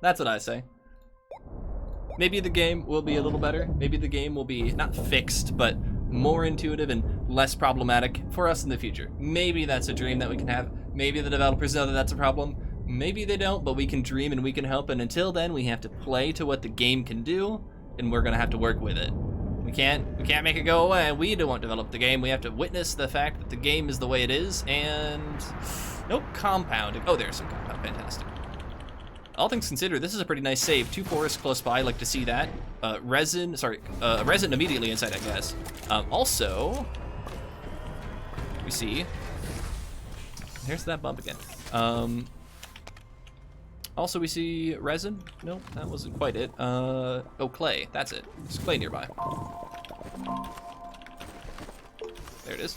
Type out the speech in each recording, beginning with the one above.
That's what I say. Maybe the game will be a little better. Maybe the game will be not fixed, but more intuitive and less problematic for us in the future. Maybe that's a dream that we can have. Maybe the developers know that that's a problem. Maybe they don't, but we can dream and we can help. And until then, we have to play to what the game can do, and we're gonna have to work with it. We can't make it go away. We don't develop the game. We have to witness the fact that the game is the way it is. And nope, compound. Oh, there's some compound. Fantastic. All things considered, this is a pretty nice save. 2 forests close by, like to see that. Resin immediately inside, I guess. Also, we see, here's that bump again. Also we see resin. Nope, that wasn't quite it. Oh, clay, that's it. There's clay nearby. There it is.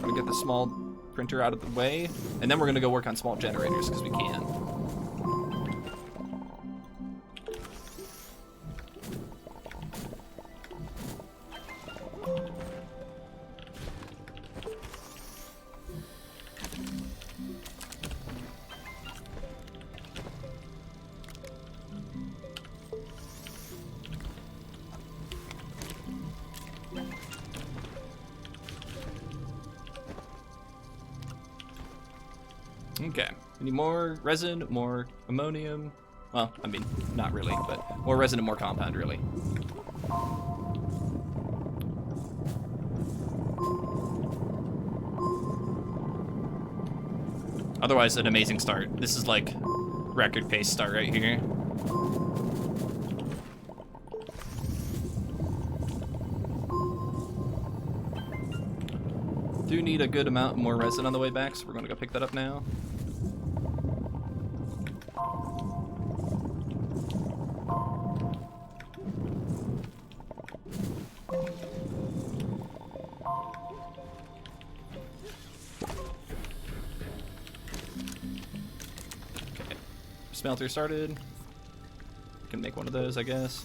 Gonna get the small printer out of the way, and then we're gonna go work on small generators because we can. Okay, we need more resin, more ammonium. Well, I mean, not really, but more resin and more compound, really. Otherwise, an amazing start. This is like record pace start right here. Do need a good amount more resin on the way back, so we're gonna go pick that up now. Okay, smelter started. Can make one of those, I guess.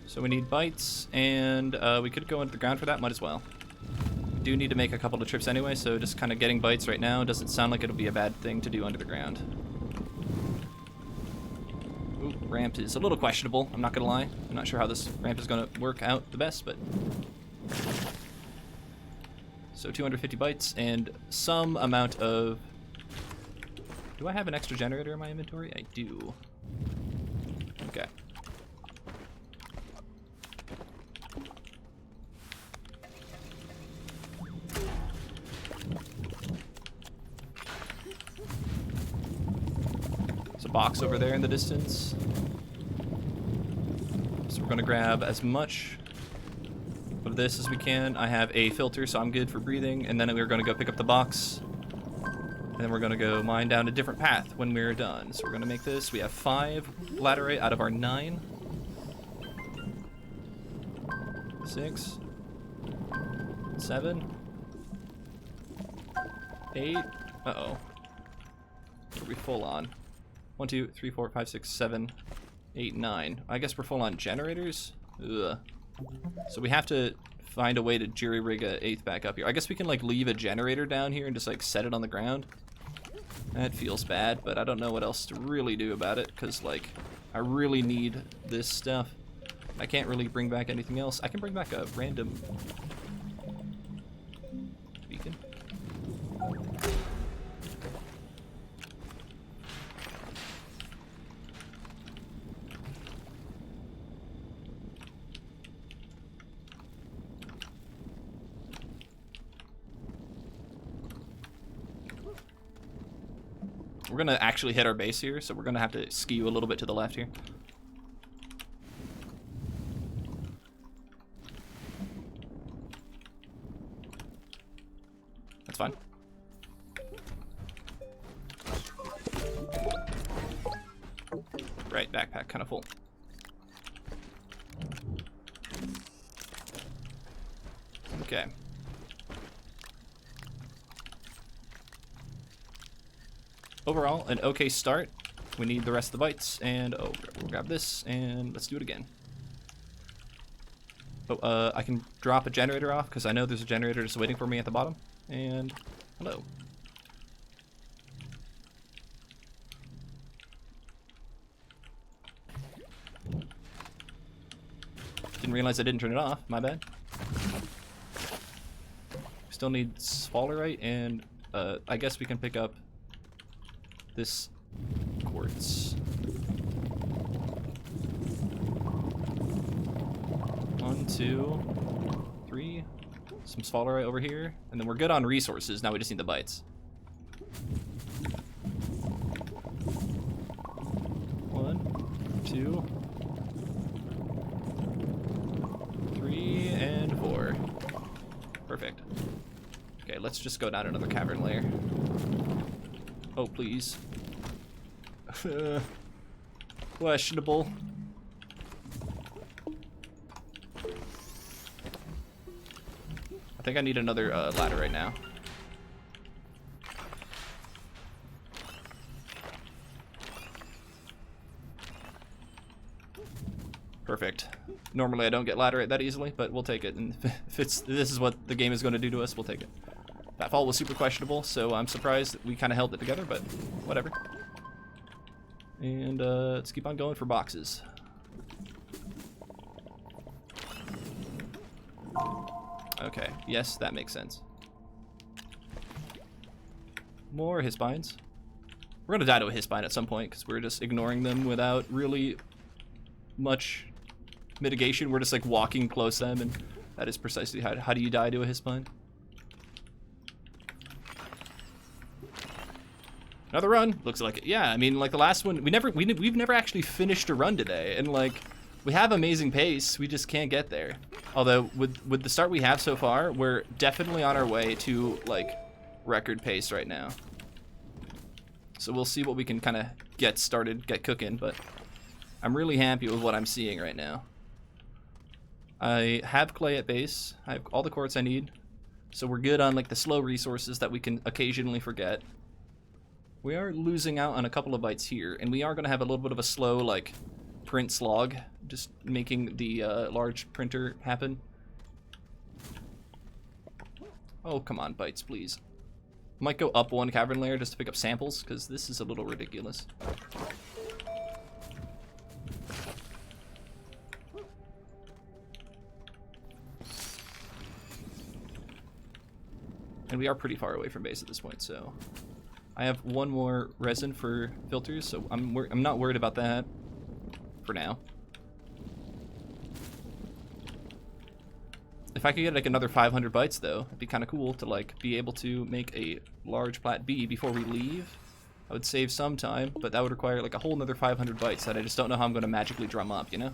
So we need bites, and we could go into the ground for that, might as well. We do need to make a couple of trips anyway, so just kind of getting bites right now doesn't sound like it'll be a bad thing to do under the ground. Ooh, ramp is a little questionable, I'm not gonna lie. I'm not sure how this ramp is gonna work out the best, but... So 250 bites, and some amount of... Do I have an extra generator in my inventory? I do. Okay. Box over there in the distance. So we're gonna grab as much of this as we can. I have a filter, so I'm good for breathing, and then we're gonna go pick up the box, and then we're gonna go mine down a different path when we're done. So we're gonna make this. We have 5 laterite out of our 9. 6, 7, 8. Uh-oh. Are we full on? 1, 2, 3, 4, 5, 6, 7, 8, 9. I guess we're full on generators. Ugh. So we have to find a way to jury rig a 8th back up here. I guess we can like leave a generator down here and just like set it on the ground. That feels bad, but I don't know what else to really do about it because like I really need this stuff. I can't really bring back anything else. I can bring back a random beacon. We're gonna actually hit our base here, so we're gonna have to skew a little bit to the left here. That's fine. Right, backpack kind of full. Okay. Overall, an okay start. We need the rest of the bites, and oh, we'll grab this, and let's do it again. Oh, I can drop a generator off because I know there's a generator just waiting for me at the bottom. And hello. Didn't realize I didn't turn it off. My bad. Still need sphalerite, and I guess we can pick up this quartz. 1, 2, 3. Some sphalerite over here, and then we're good on resources. Now we just need the bytes. 1, 2, 3, and 4. Perfect. Okay, let's just go down another cavern layer. Oh, please. Questionable. I think I need another ladder right now. Perfect. Normally I don't get ladder that easily, but we'll take it. And if this is what the game is going to do to us, we'll take it. That fall was super questionable, so I'm surprised that we kind of held it together, but whatever. And let's keep on going for boxes. Okay, yes, that makes sense. More hispines. We're gonna die to a hispine at some point because we're just ignoring them without really much mitigation. We're just like walking close to them, and that is precisely how do you die to a hispine. Another run. Looks like it. Yeah, I mean, like the last one, we've never actually finished a run today, and like we have amazing pace, we just can't get there. Although with the start we have so far, we're definitely on our way to like record pace right now. So we'll see what we can kind of get started, get cooking, but I'm really happy with what I'm seeing right now. I have clay at base. I have all the quartz I need. So we're good on like the slow resources that we can occasionally forget. We are losing out on a couple of bytes here, and we are going to have a little bit of a slow like print slog, just making the large printer happen. Oh, come on, bytes, please. Might go up one cavern layer just to pick up samples, because this is a little ridiculous. And we are pretty far away from base at this point, so I have one more resin for filters, so I'm not worried about that for now. If I could get like another 500 bytes though, it'd be kind of cool to like be able to make a large plat B before we leave. I would save some time, but that would require like a whole nother 500 bytes that I just don't know how I'm going to magically drum up, you know?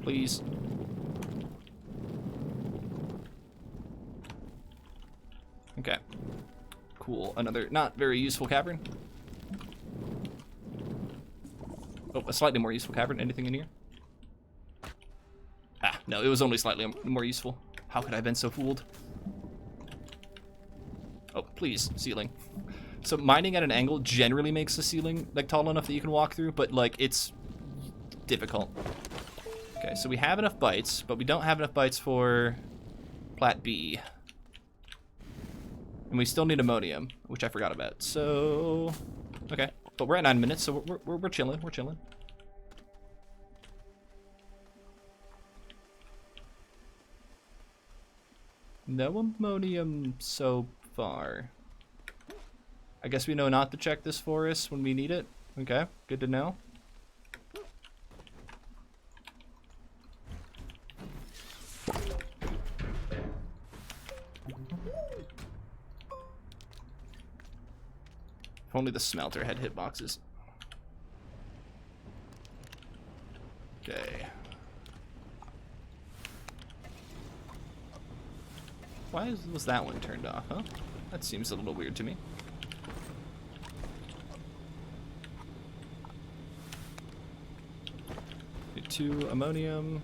Please. Okay. Cool. Another not very useful cavern. Oh, a slightly more useful cavern. Anything in here? Ah, no, it was only slightly more useful. How could I have been so fooled? Oh, please, ceiling. So mining at an angle generally makes the ceiling like tall enough that you can walk through, but like it's difficult. Okay, so we have enough bytes, but we don't have enough bytes for plat B. And we still need ammonium, which I forgot about. So, okay, but we're at 9 minutes, so we're chilling. We're chilling. No ammonium so far. I guess we know not to check this forest when we need it. Okay, good to know. If only the smelter had hitboxes. Okay. Why was that one turned off, huh? That seems a little weird to me. Get 2 ammonium.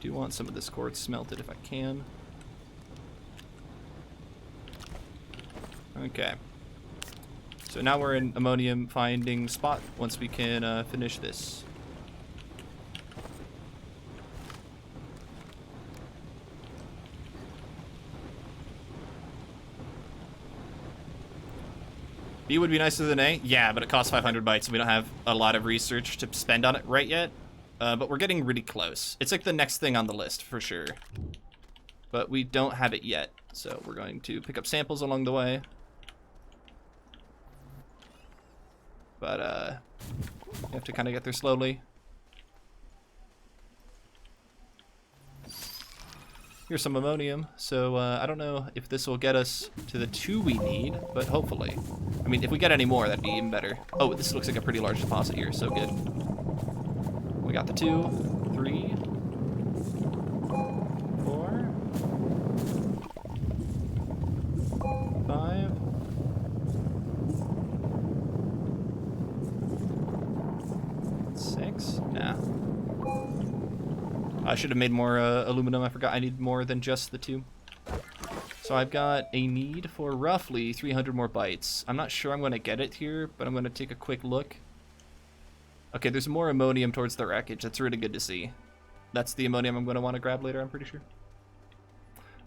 do want some of this quartz smelted if I can. Okay. So now we're in ammonium finding spot once we can finish this. B would be nicer than A. Yeah, but it costs 500 bytes and we don't have a lot of research to spend on it right yet. But we're getting really close. It's like the next thing on the list for sure. But we don't have it yet. So we're going to pick up samples along the way. But you have to kind of get there slowly. Here's some ammonium. So I don't know if this will get us to the 2 we need, but hopefully. I mean, if we get any more, that'd be even better. Oh, this looks like a pretty large deposit here, so good. We got the 2, 3, 4, 5. Nah. I should have made more aluminum. I forgot I need more than just the 2. So I've got a need for roughly 300 more bytes. I'm not sure I'm going to get it here, but I'm going to take a quick look. Okay, there's more ammonium towards the wreckage. That's really good to see. That's the ammonium I'm going to want to grab later, I'm pretty sure.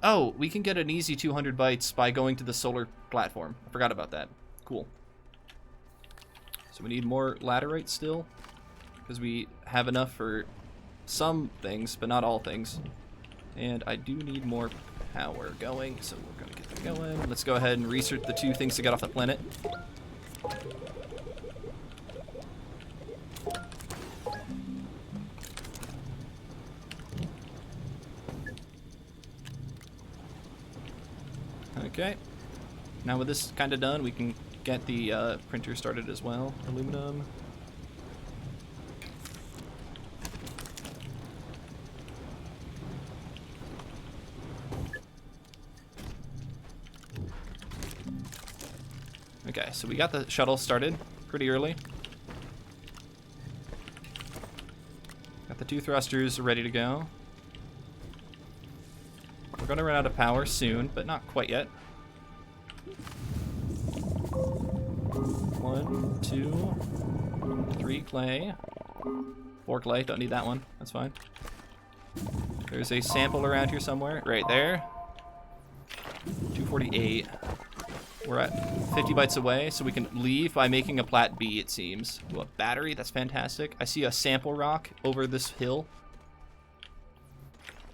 Oh, we can get an easy 200 bytes by going to the solar platform. I forgot about that. Cool. So we need more laterite still, because we have enough for some things, but not all things. And I do need more power going, so we're going to get that going. Let's go ahead and research the 2 things to get off the planet. Okay. Now with this kind of done, we can get the printer started as well. Aluminum. Okay, so we got the shuttle started pretty early. Got the 2 thrusters ready to go. We're going to run out of power soon, but not quite yet. 1, 2, 3 clay. 4 clay, don't need that one. That's fine. There's a sample around here somewhere. Right there. 248. We're at 50 bytes away, so we can leave by making a plat B, it seems. Ooh, a battery, that's fantastic. I see a sample rock over this hill.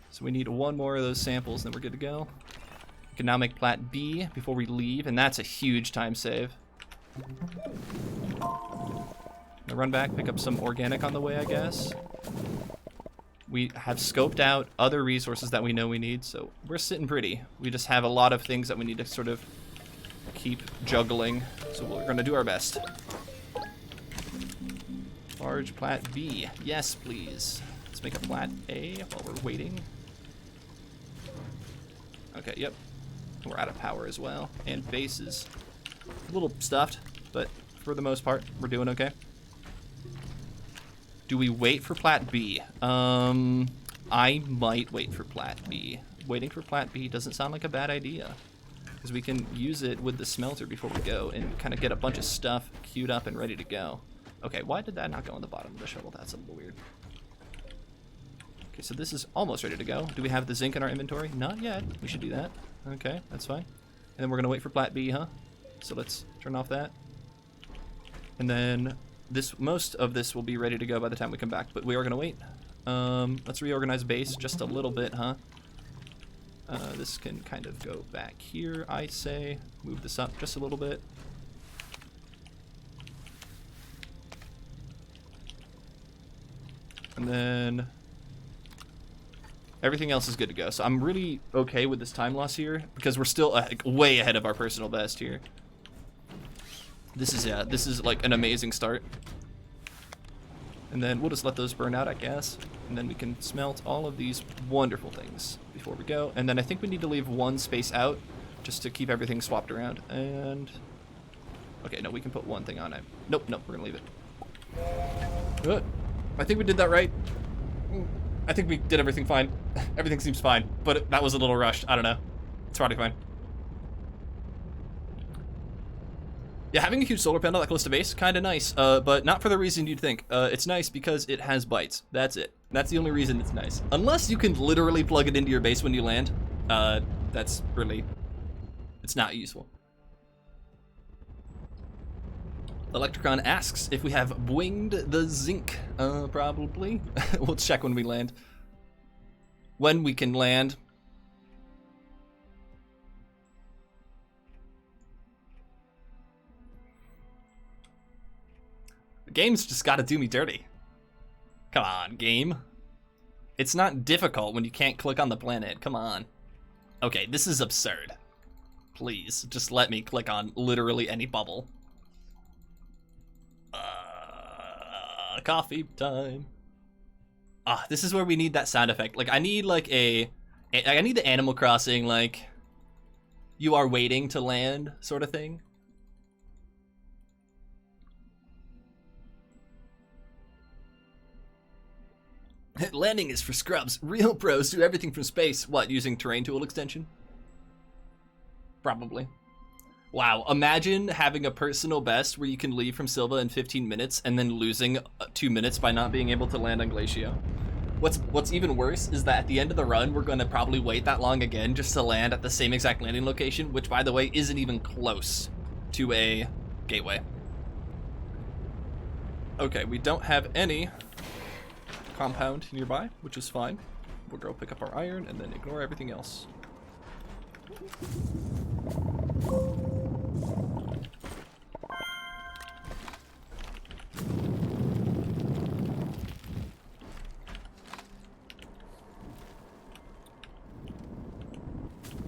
So we need 1 more of those samples, then we're good to go. We can now make plat B before we leave, and that's a huge time save. Gonna run back, pick up some organic on the way, I guess. We have scoped out other resources that we know we need, so we're sitting pretty. We just have a lot of things that we need to sort of keep juggling, so we're gonna do our best. Large plat B, yes please. Let's make a plat A while we're waiting. Okay, yep. We're out of power as well, and bases. A little stuffed, but for the most part, we're doing okay. Do we wait for plat B? I might wait for plat B. Waiting for plat B doesn't sound like a bad idea, because we can use it with the smelter before we go and kind of get a bunch of stuff queued up and ready to go. Okay, why did that not go on the bottom of the shuttle? That's a little weird. Okay, so this is almost ready to go. Do we have the zinc in our inventory? Not yet. We should do that. Okay, that's fine. And then we're going to wait for plat B, huh? So let's turn off that. And then most of this will be ready to go by the time we come back, but we are going to wait. Let's reorganize base just a little bit, huh? This can kind of go back here, I say. Move this up just a little bit. And then everything else is good to go. So I'm really okay with this time loss here, because we're still way ahead of our personal best here. This is like an amazing start. And then we'll just let those burn out, I guess. And then we can smelt all of these wonderful things before we go. And then I think we need to leave 1 space out just to keep everything swapped around. And okay, no, we can put 1 thing on it. Nope, we're gonna leave it. Good. I think we did that right. I think we did everything fine. Everything seems fine, but that was a little rushed. I don't know. It's probably fine. Yeah, having a huge solar panel that close to base, kind of nice, but not for the reason you'd think. It's nice because it has bites. That's it. That's the only reason it's nice. Unless you can literally plug it into your base when you land, that's really, it's not useful. Electricon asks if we have winged the zinc. Probably. We'll check when we land. When we can land. The game's just gotta do me dirty. Come on, game. It's not difficult when you can't click on the planet. Come on. Okay, this is absurd. Please, just let me click on literally any bubble. Coffee time. This is where we need that sound effect. Like, I need like I need the Animal Crossing, like, you are waiting to land sort of thing. Landing is for scrubs. Real pros do everything from space. What, using terrain tool extension? Probably. Wow, imagine having a personal best where you can leave from Sylva in 15 minutes and then losing 2 minutes by not being able to land on Glacio. What's even worse is that at the end of the run, we're gonna probably wait that long again just to land at the same exact landing location, which, by the way, isn't even close to a gateway. Okay, we don't have any compound nearby, which is fine. We'll go pick up our iron and then ignore everything else.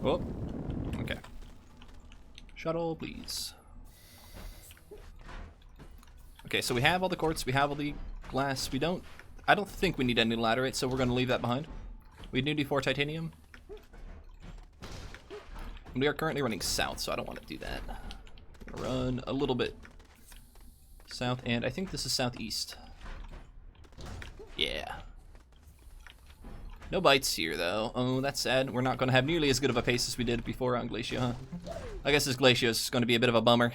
Oh, okay. Shuttle, please. Okay, so we have all the quartz, we have all the glass. I don't think we need any laterite, so we're going to leave that behind. We need 4 titanium. And we are currently running south, so I don't want to do that. I'm going to run a little bit south, and I think this is southeast. Yeah. No bites here, though. Oh, that's sad. We're not going to have nearly as good of a pace as we did before on Glacio, huh? I guess this Glacio is going to be a bit of a bummer.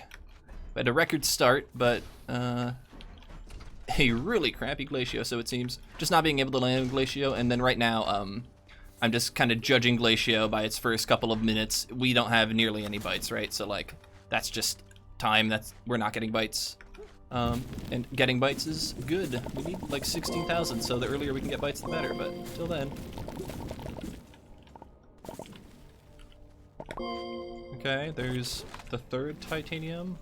We had a record start, but a really crappy Glacio, so it seems. Just not being able to land Glacio, and then right now, I'm just kind of judging Glacio by its first couple of minutes. We don't have nearly any bites, right? So, like, that's just time. We're not getting bites. And getting bites is good. We need like 16,000, so the earlier we can get bites, the better. But until then. Okay, there's the 3rd titanium.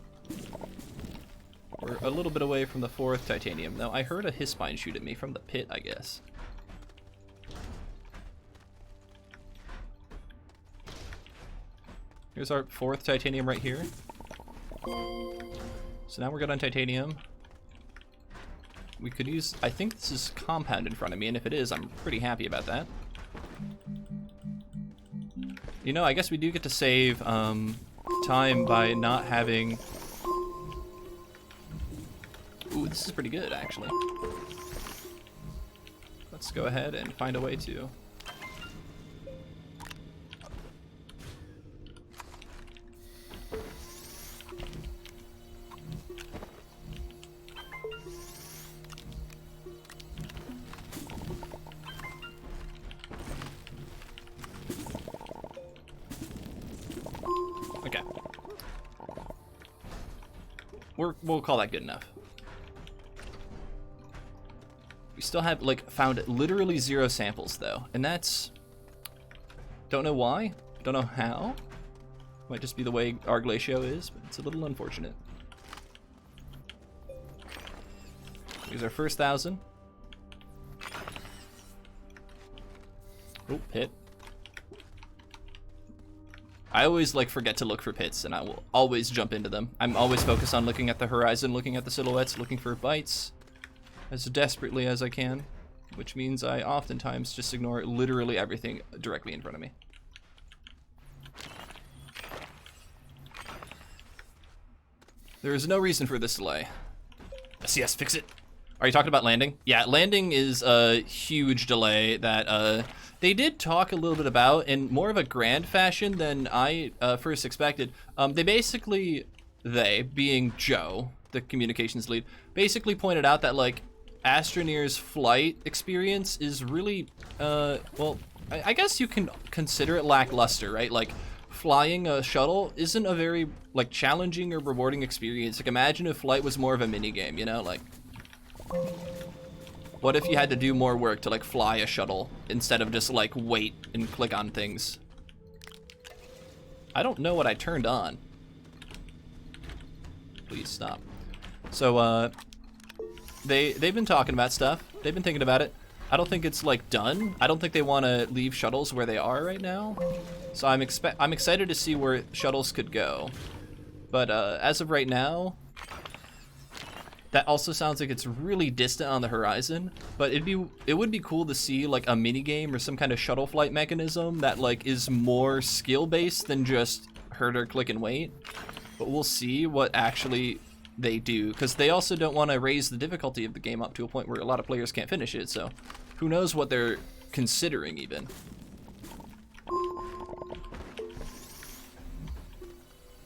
We're a little bit away from the 4th titanium. Now, I heard a Hispine shoot at me from the pit, I guess. Here's our 4th titanium right here. So now we're good on titanium. We could use, I think this is compound in front of me, and if it is, I'm pretty happy about that. You know, I guess we do get to save time by not having... Ooh, this is pretty good, actually. Let's go ahead and find a way to... Okay. We'll call that good enough. We still have, like, found literally 0 samples, though. And that's... Don't know why. Don't know how. Might just be the way our Glacio is, but it's a little unfortunate. Here's our first 1,000. Oh, pit. I always, like, forget to look for pits, and I will always jump into them. I'm always focused on looking at the horizon, looking at the silhouettes, looking for bites as desperately as I can, which means I oftentimes just ignore literally everything directly in front of me. There is no reason for this delay. Yes, fix it. Are you talking about landing? Yeah, landing is a huge delay that they did talk a little bit about in more of a grand fashion than I first expected. They basically, being Joe, the communications lead, basically pointed out that like Astroneer's flight experience is really, well, I guess you can consider it lackluster, right? Like flying a shuttle isn't a very like challenging or rewarding experience. Like imagine if flight was more of a mini game, you know, like what if you had to do more work to like fly a shuttle instead of just like wait and click on things? I don't know what I turned on. Please stop. So they've been talking about stuff. They've been thinking about it. I don't think it's like done. I don't think they want to leave shuttles where they are right now. So I'm excited to see where shuttles could go. But as of right now, that also sounds like it's really distant on the horizon. But it would be cool to see like a mini game or some kind of shuttle flight mechanism that like is more skill based than just herder click and wait. But we'll see what actually they do, because they also don't want to raise the difficulty of the game up to a point where a lot of players can't finish it. So who knows what they're considering even.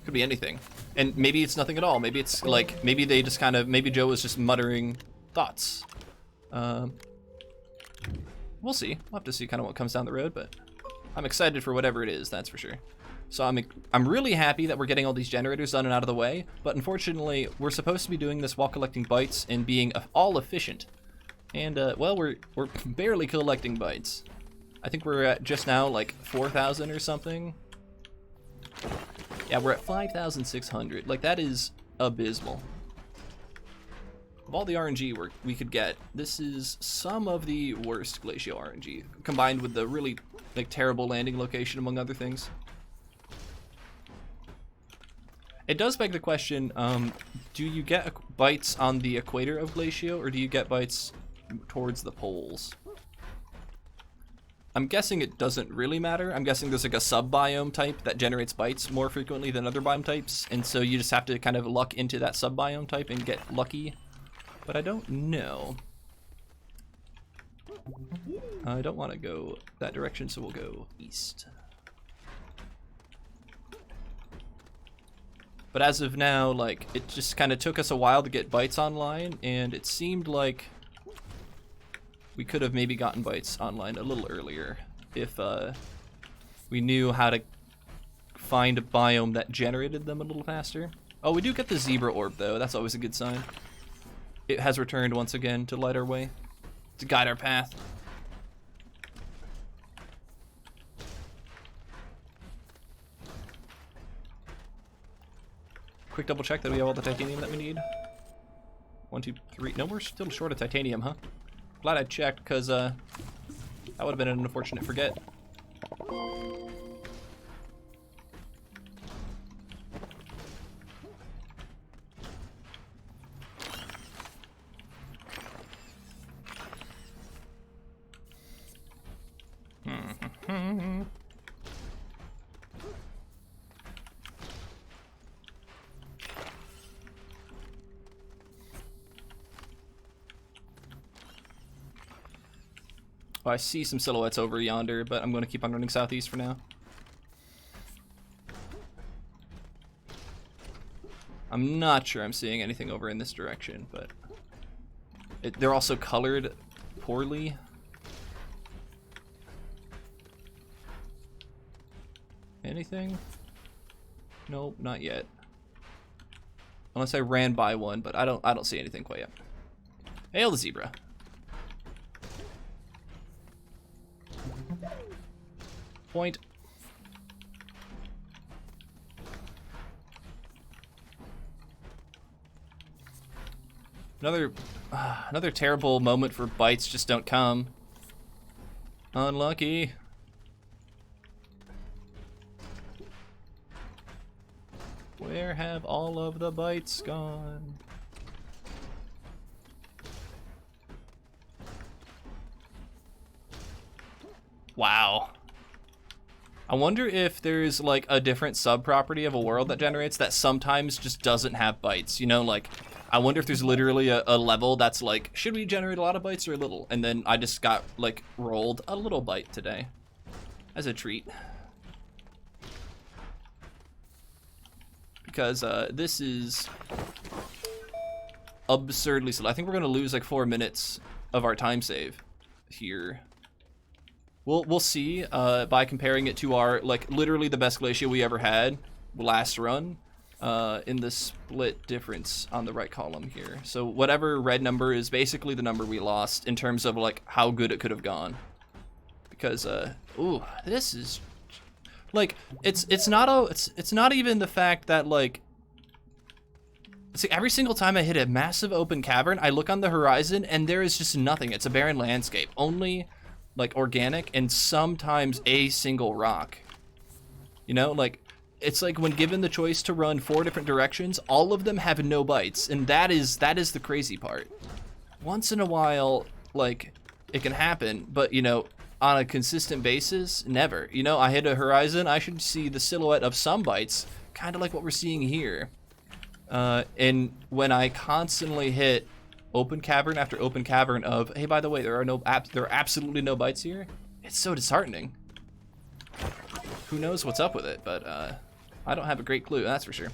Could be anything. And maybe it's nothing at all. Maybe it's like, maybe they just kind of, maybe Joe was just muttering thoughts. We'll see. We'll have to see kind of what comes down the road, but I'm excited for whatever it is, that's for sure. So I'm really happy that we're getting all these generators done and out of the way, but unfortunately, we're supposed to be doing this while collecting bytes and being all efficient. And, well, we're barely collecting bytes. I think we're at just now, like, 4,000 or something. Yeah, we're at 5,600. Like, that is abysmal. Of all the RNG we could get, this is some of the worst Glacio RNG, combined with the really, like, terrible landing location, among other things. It does beg the question, do you get bytes on the equator of Glacio, or do you get bytes towards the poles? I'm guessing it doesn't really matter. I'm guessing there's like a sub-biome type that generates bytes more frequently than other biome types, and so you just have to kind of luck into that sub-biome type and get lucky. But I don't know. I don't want to go that direction, so we'll go east. But as of now, like, it just kind of took us a while to get bytes online, and it seemed like we could have maybe gotten bytes online a little earlier if we knew how to find a biome that generated them a little faster. Oh, we do get the zebra orb, though. That's always a good sign. It has returned once again to light our way, to guide our path. Quick double check that we have all the titanium that we need. 1, 2, 3. No, we're still short of titanium, huh? Glad I checked, because that would have been an unfortunate forget. Oh, I see some silhouettes over yonder, but I'm going to keep on running southeast for now. I'm not sure I'm seeing anything over in this direction, but they're also colored poorly. Anything? Nope, not yet. Unless I ran by one, but I don't see anything quite yet. Hail the zebra. Point. Another terrible moment for bytes just don't come. Unlucky. Where have all of the bytes gone? Wow. I wonder if there's like a different sub-property of a world that generates that sometimes just doesn't have bytes. You know, like I wonder if there's literally a level that's like, should we generate a lot of bytes or a little? And then I just got like rolled a little byte today as a treat. Because this is absurdly slow. I think we're gonna lose like 4 minutes of our time save here. We'll see by comparing it to our like literally the best Glacio we ever had last run in the split difference on the right column here. So whatever red number is basically the number we lost in terms of like how good it could have gone. Because ooh, this is like it's not even the fact that like see, every single time I hit a massive open cavern, I look on the horizon and there is just nothing. It's a barren landscape. Only like organic and sometimes a single rock. You know, like it's like when given the choice to run 4 different directions, all of them have no bytes, and that is the crazy part. Once in a while, like it can happen, but you know, on a consistent basis, never. You know, I hit a horizon, I should see the silhouette of some bytes, kind of like what we're seeing here. And when I constantly hit open cavern after open cavern of, hey, by the way, there are absolutely no bytes here, it's so disheartening. Who knows what's up with it, but I don't have a great clue, that's for sure.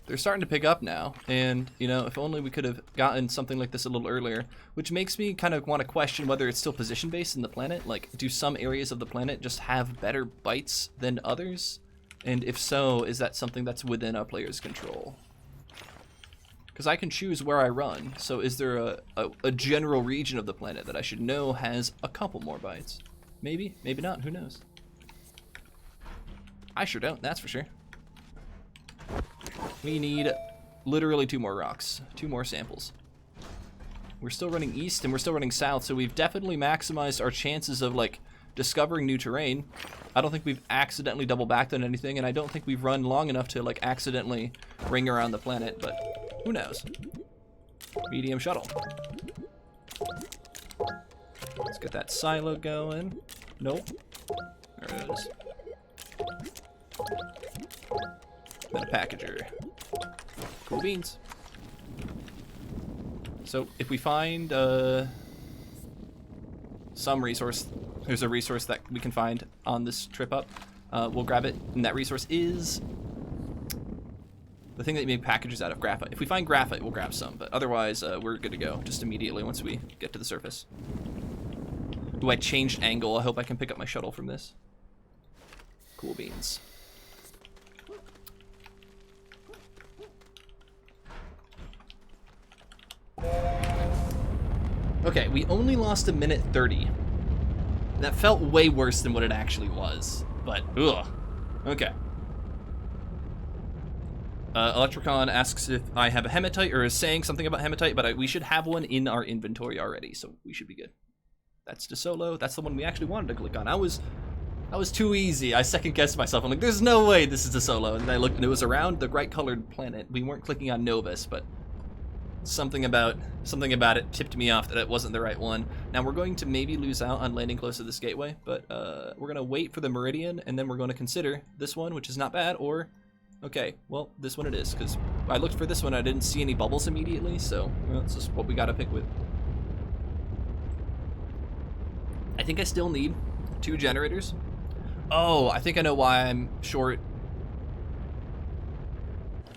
They're starting to pick up now, and you know, if only we could have gotten something like this a little earlier, which makes me kind of want to question whether it's still position based in the planet. Like, do some areas of the planet just have better bytes than others? And if so, is that something that's within our player's control? Because I can choose where I run, so is there a general region of the planet that I should know has a couple more bytes? Maybe, maybe not, who knows? I sure don't, that's for sure. We need literally 2 more rocks, 2 more samples. We're still running east and we're still running south, so we've definitely maximized our chances of like discovering new terrain. I don't think we've accidentally double backed on anything, and I don't think we've run long enough to like accidentally ring around the planet, but who knows? Medium shuttle. Let's get that silo going. Nope. There it is. Then a packager. Cool beans. So if we find some resource, there's a resource that we can find on this trip up, we'll grab it, and that resource is the thing that you make packages out of, graphite. If we find graphite, we'll grab some, but otherwise we're good to go just immediately once we get to the surface. Ooh, I changed angle. I hope I can pick up my shuttle from this. Cool beans. Okay, we only lost 1:30. That felt way worse than what it actually was, but ugh. Okay. Electricon asks if I have a hematite, or is saying something about hematite, but we should have one in our inventory already, so we should be good. That's the solo. That's the one we actually wanted to click on. I was too easy. I second guessed myself. I'm like, there's no way this is the solo. And then I looked and it was around the right colored planet. We weren't clicking on Novus, but something about it tipped me off that it wasn't the right one. Now we're going to maybe lose out on landing close to this gateway, but we're gonna wait for the Meridian, and then we're going to consider this one, which is not bad, or okay, well, this one it is, because I looked for this one, I didn't see any bubbles immediately, so well, that's just what we gotta pick with. I think I still need 2 generators. Oh, I think I know why I'm short.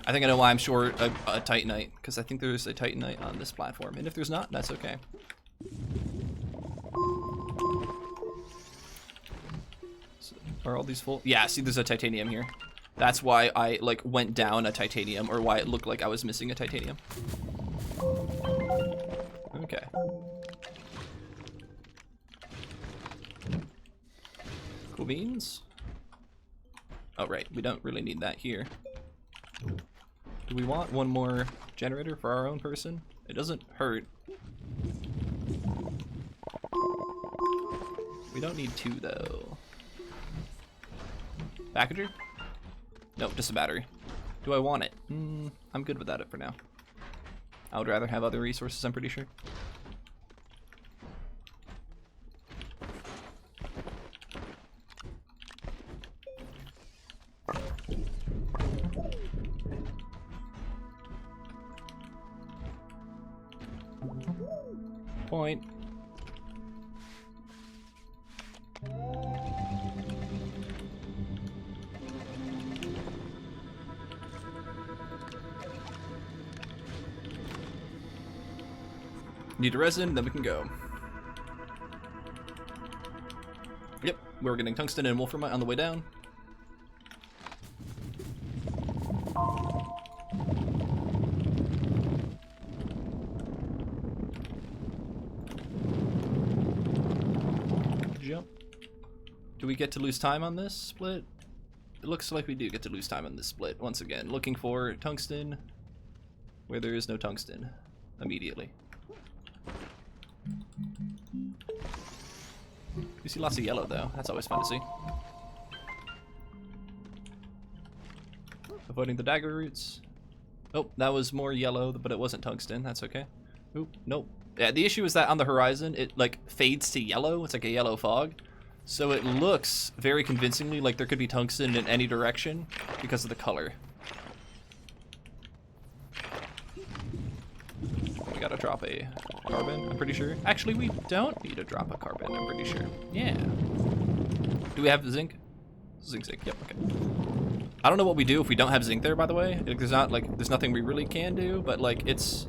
I think I know why I'm short a Titanite, because I think there's a Titanite on this platform, and if there's not, that's okay. So, are all these full? Yeah, see, there's a titanium here. That's why I like went down a titanium, or why it looked like I was missing a titanium. Okay. Cool beans. Oh, right, we don't really need that here. Do we want one more generator for our own person? It doesn't hurt. We don't need 2 though. Packager? Nope, just a battery. Do I want it? I'm good without it for now. I would rather have other resources, I'm pretty sure. point. Need a resin, then we can go. Yep, we're getting tungsten and wolframite on the way down. Jump. Do we get to lose time on this split? It looks like we do get to lose time on this split. Once again, looking for tungsten where there is no tungsten immediately. You see lots of yellow though, that's always fun to see. Avoiding the dagger roots. Oh, that was more yellow, but it wasn't tungsten, that's okay. Oop, nope. Yeah, the issue is that on the horizon, it like fades to yellow, it's like a yellow fog. So it looks very convincingly like there could be tungsten in any direction because of the color. We gotta drop a carbon, I'm pretty sure. Actually, we don't need to drop a carbon, I'm pretty sure. Yeah. Do we have the zinc? Zinc, yep, okay. I don't know what we do if we don't have zinc there, by the way. Like, there's nothing we really can do, but like, it's,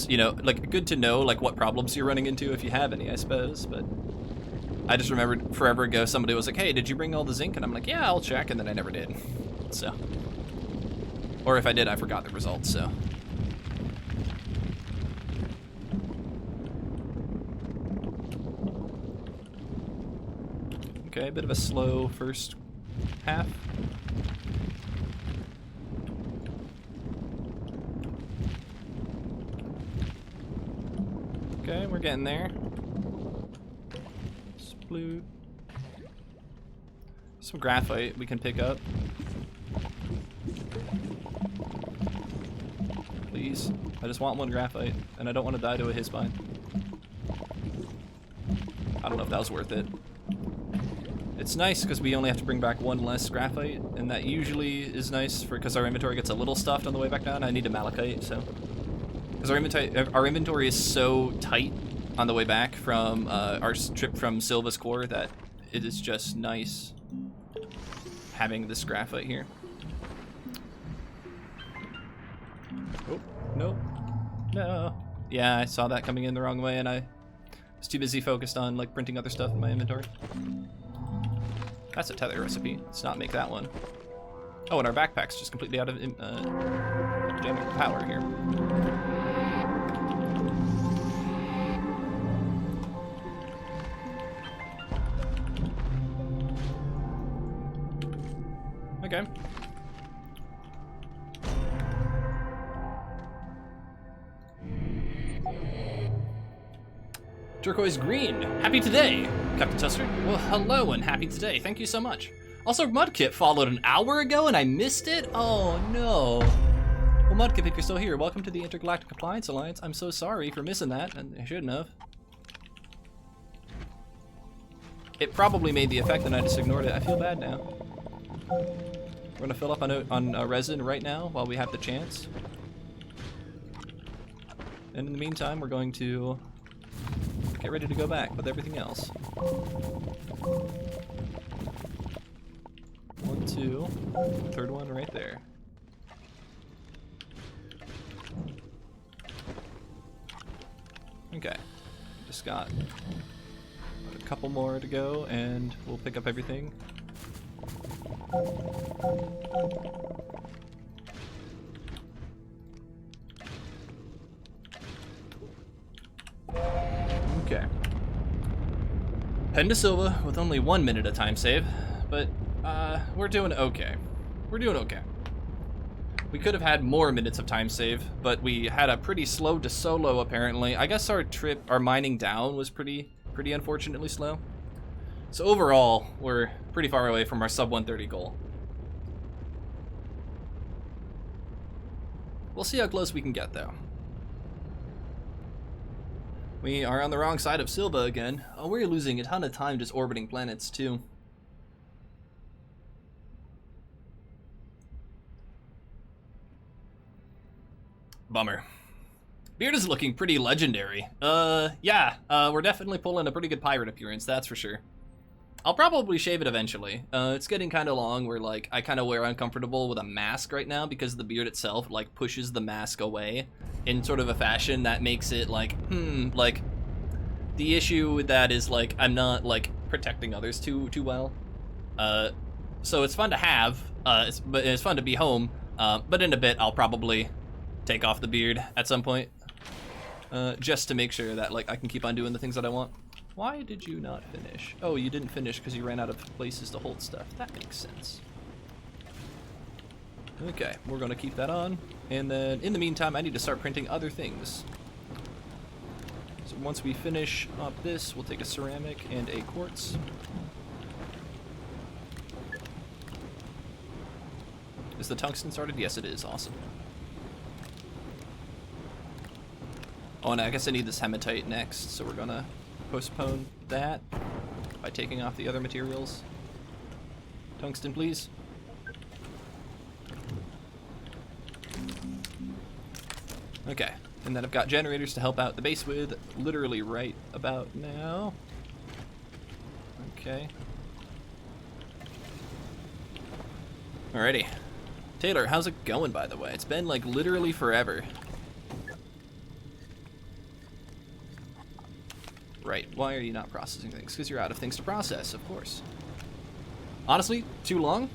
you know, like, good to know, like, what problems you're running into if you have any, I suppose, but I just remembered forever ago somebody was like, hey, did you bring all the zinc? And I'm like, yeah, I'll check, and then I never did, so. Or if I did, I forgot the results, so. Okay, a bit of a slow first half. Okay, we're getting there. Sploot. Some graphite we can pick up. Please. I just want one graphite, and I don't want to die to a hisbind. I don't know if that was worth it. It's nice because we only have to bring back one less graphite, and that usually is nice because our inventory gets a little stuffed on the way back down. I need a malachite, so. Because our inventory is so tight on the way back from our trip from Sylva's core that it is just nice having this graphite here. Oh, no. No. Yeah, I saw that coming in the wrong way and I was too busy focused on like printing other stuff in my inventory. That's a tether recipe. Let's not make that one. Oh, and our backpack's just completely out of jamming power here. Okay. Turquoise green, happy today, Captain Tuster. Well, hello and happy today. Thank you so much. Also, Mudkip followed an hour ago and I missed it. Oh no. Well, Mudkip, if you're still here, welcome to the Intergalactic Appliance Alliance. I'm so sorry for missing that, and I shouldn't have. It probably made the effect, and I just ignored it. I feel bad now. We're gonna fill up on resin right now while we have the chance. And in the meantime, we're going to get ready to go back with everything else. 1, 2, third one right there. Okay, just got a couple more to go and we'll pick up everything. Okay. Heading to Sylva with only 1 minute of time save, but we're doing okay. We're doing okay. We could have had more minutes of time save, but we had a pretty slow to solo apparently. I guess our mining down was pretty unfortunately slow. So overall, we're pretty far away from our sub 130 goal. We'll see how close we can get though. We are on the wrong side of Sylva again. Oh, we're losing a ton of time just orbiting planets too. Bummer. Beard is looking pretty legendary. Yeah, we're definitely pulling a pretty good pirate appearance, that's for sure. I'll probably shave it eventually. It's getting kind of long where, like, I kind of wear uncomfortable with a mask right now because the beard itself, like, pushes the mask away in sort of a fashion that makes it, like, like, the issue with that is, like, I'm not, like, protecting others too well. So it's fun to have, but it's fun to be home, but in a bit I'll probably take off the beard at some point, just to make sure that, like, I can keep on doing the things that I want. Why did you not finish? Oh, you didn't finish because you ran out of places to hold stuff. That makes sense. Okay, we're gonna keep that on, and then in the meantime I need to start printing other things. So once we finish up this, we'll take a ceramic and a quartz. Is the tungsten started? Yes, it is. Awesome. Oh, and I guess I need this hematite next, so we're gonna postpone that by taking off the other materials. Tungsten, please. Okay, and then I've got generators to help out the base with literally right about now. Okay. Alrighty. Taylor, how's it going, by the way? It's been, like, literally forever. Right, why are you not processing things? Because you're out of things to process, of course. Honestly, too long?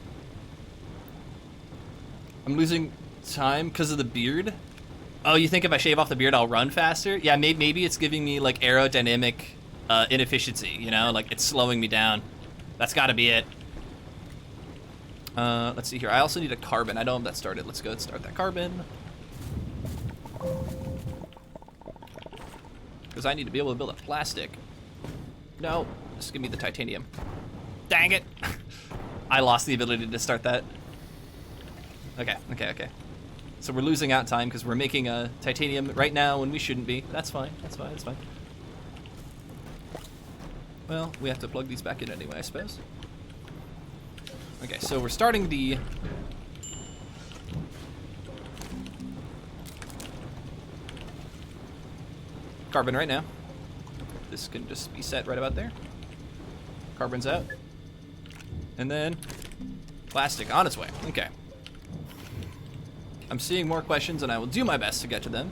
I'm losing time because of the beard? Oh, you think if I shave off the beard, I'll run faster? Yeah, maybe it's giving me, like, aerodynamic inefficiency, you know? Like, it's slowing me down. That's gotta be it. Let's see here. I also need a carbon. I don't have that started. Let's go and start that carbon. Because I need to be able to build a plastic. No, just give me the titanium. Dang it! I lost the ability to start that. Okay. So we're losing out time because we're making a titanium right now when we shouldn't be. That's fine. Well, we have to plug these back in anyway, I suppose. Okay, so we're starting the carbon right now. This can just be set right about there. Carbon's out. And then plastic on its way. Okay. I'm seeing more questions and I will do my best to get to them.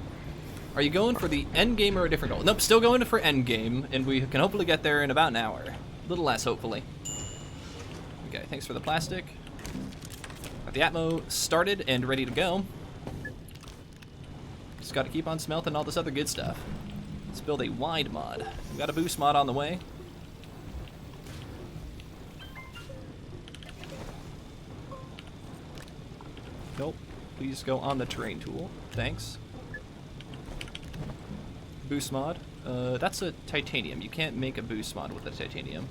Are you going for the end game or a different goal? Nope, still going for end game, and we can hopefully get there in about an hour. A little less, hopefully. Okay, thanks for the plastic. Got the Atmo started and ready to go. Just got to keep on smelting all this other good stuff. Let's build a wide mod. We got a boost mod on the way. Nope. Please go on the terrain tool. Thanks. Boost mod. That's a titanium. You can't make a boost mod with a titanium.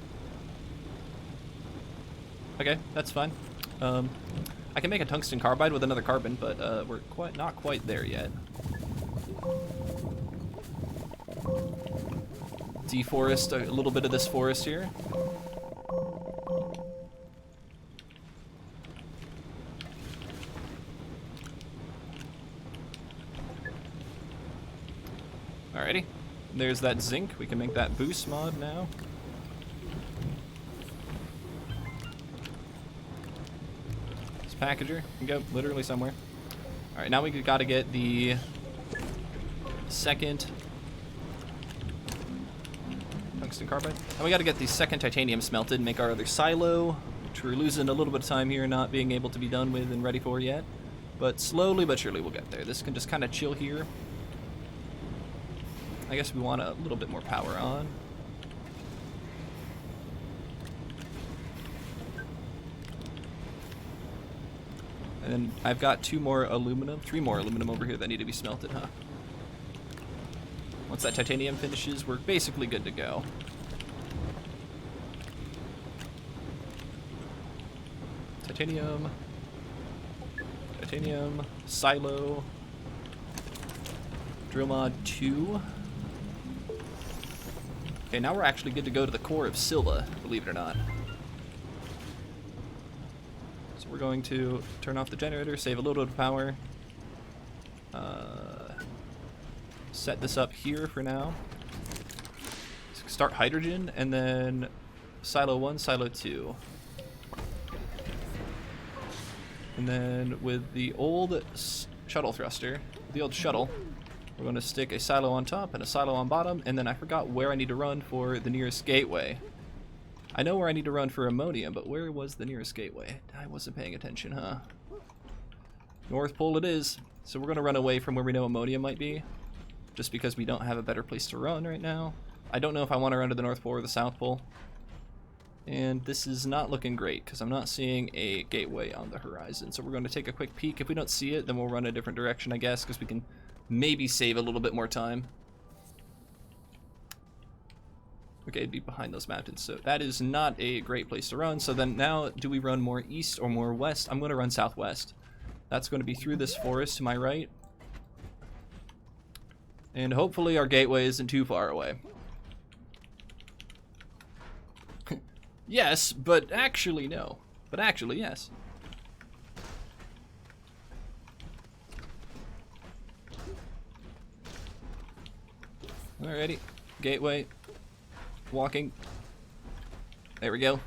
Okay, that's fine. I can make a tungsten carbide with another carbon, but we're not quite there yet. Deforest a little bit of this forest here. Alrighty, there's that zinc. We can make that boost mod now. This packager can go literally somewhere. Alright, now we gotta get the second tungsten carbide. And we gotta get the second titanium smelted and make our other silo, which we're losing a little bit of time here, not being able to be done with and ready for yet. But slowly but surely we'll get there. This can just kind of chill here. I guess we want a little bit more power on. And then I've got three more aluminum over here that need to be smelted, huh? Once that titanium finishes, we're basically good to go. Titanium, silo, drill mod 2. Okay, now we're actually good to go to the core of Sylva, believe it or not. So we're going to turn off the generator, save a little bit of power. set this up here for now. Start hydrogen, and then silo 1, silo 2. And then with the old shuttle thruster, the old shuttle, we're going to stick a silo on top and a silo on bottom, and then I forgot where I need to run for the nearest gateway. I know where I need to run for ammonium, but where was the nearest gateway? I wasn't paying attention, huh? North Pole it is. So we're going to run away from where we know ammonium might be, just because we don't have a better place to run right now. I don't know if I want to run to the North Pole or the South Pole. And this is not looking great, because I'm not seeing a gateway on the horizon. So we're going to take a quick peek. If we don't see it, then we'll run a different direction, I guess, because we can maybe save a little bit more time. Okay, it'd be behind those mountains, so that is not a great place to run. So then now, do we run more east or more west? I'm going to run southwest. That's going to be through this forest to my right. And hopefully our gateway isn't too far away. Yes, but actually no. But actually, yes. Alrighty, gateway, walking, there we go.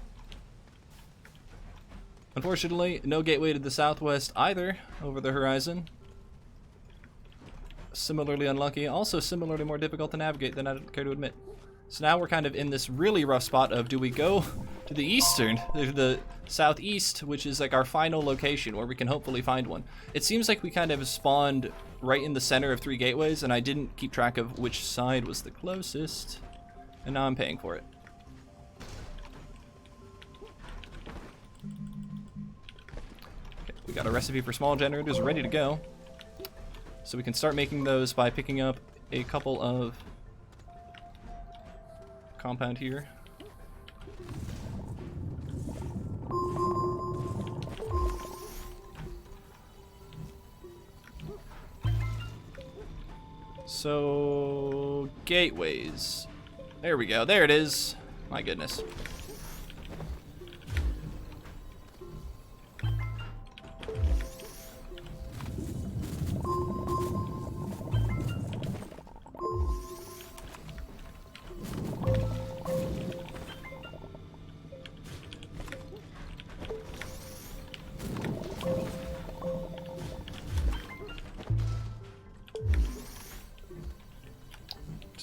Unfortunately, no gateway to the southwest either over the horizon. Similarly unlucky, also similarly more difficult to navigate than I'd care to admit. So now we're kind of in this really rough spot of, do we go to the eastern, to the southeast, which is like our final location where we can hopefully find one. It seems like we kind of spawned right in the center of 3 gateways, and I didn't keep track of which side was the closest, and now I'm paying for it. Okay, we got a recipe for small generators ready to go. So we can start making those by picking up a couple of compound here. So, gateways. There we go. There it is. My goodness.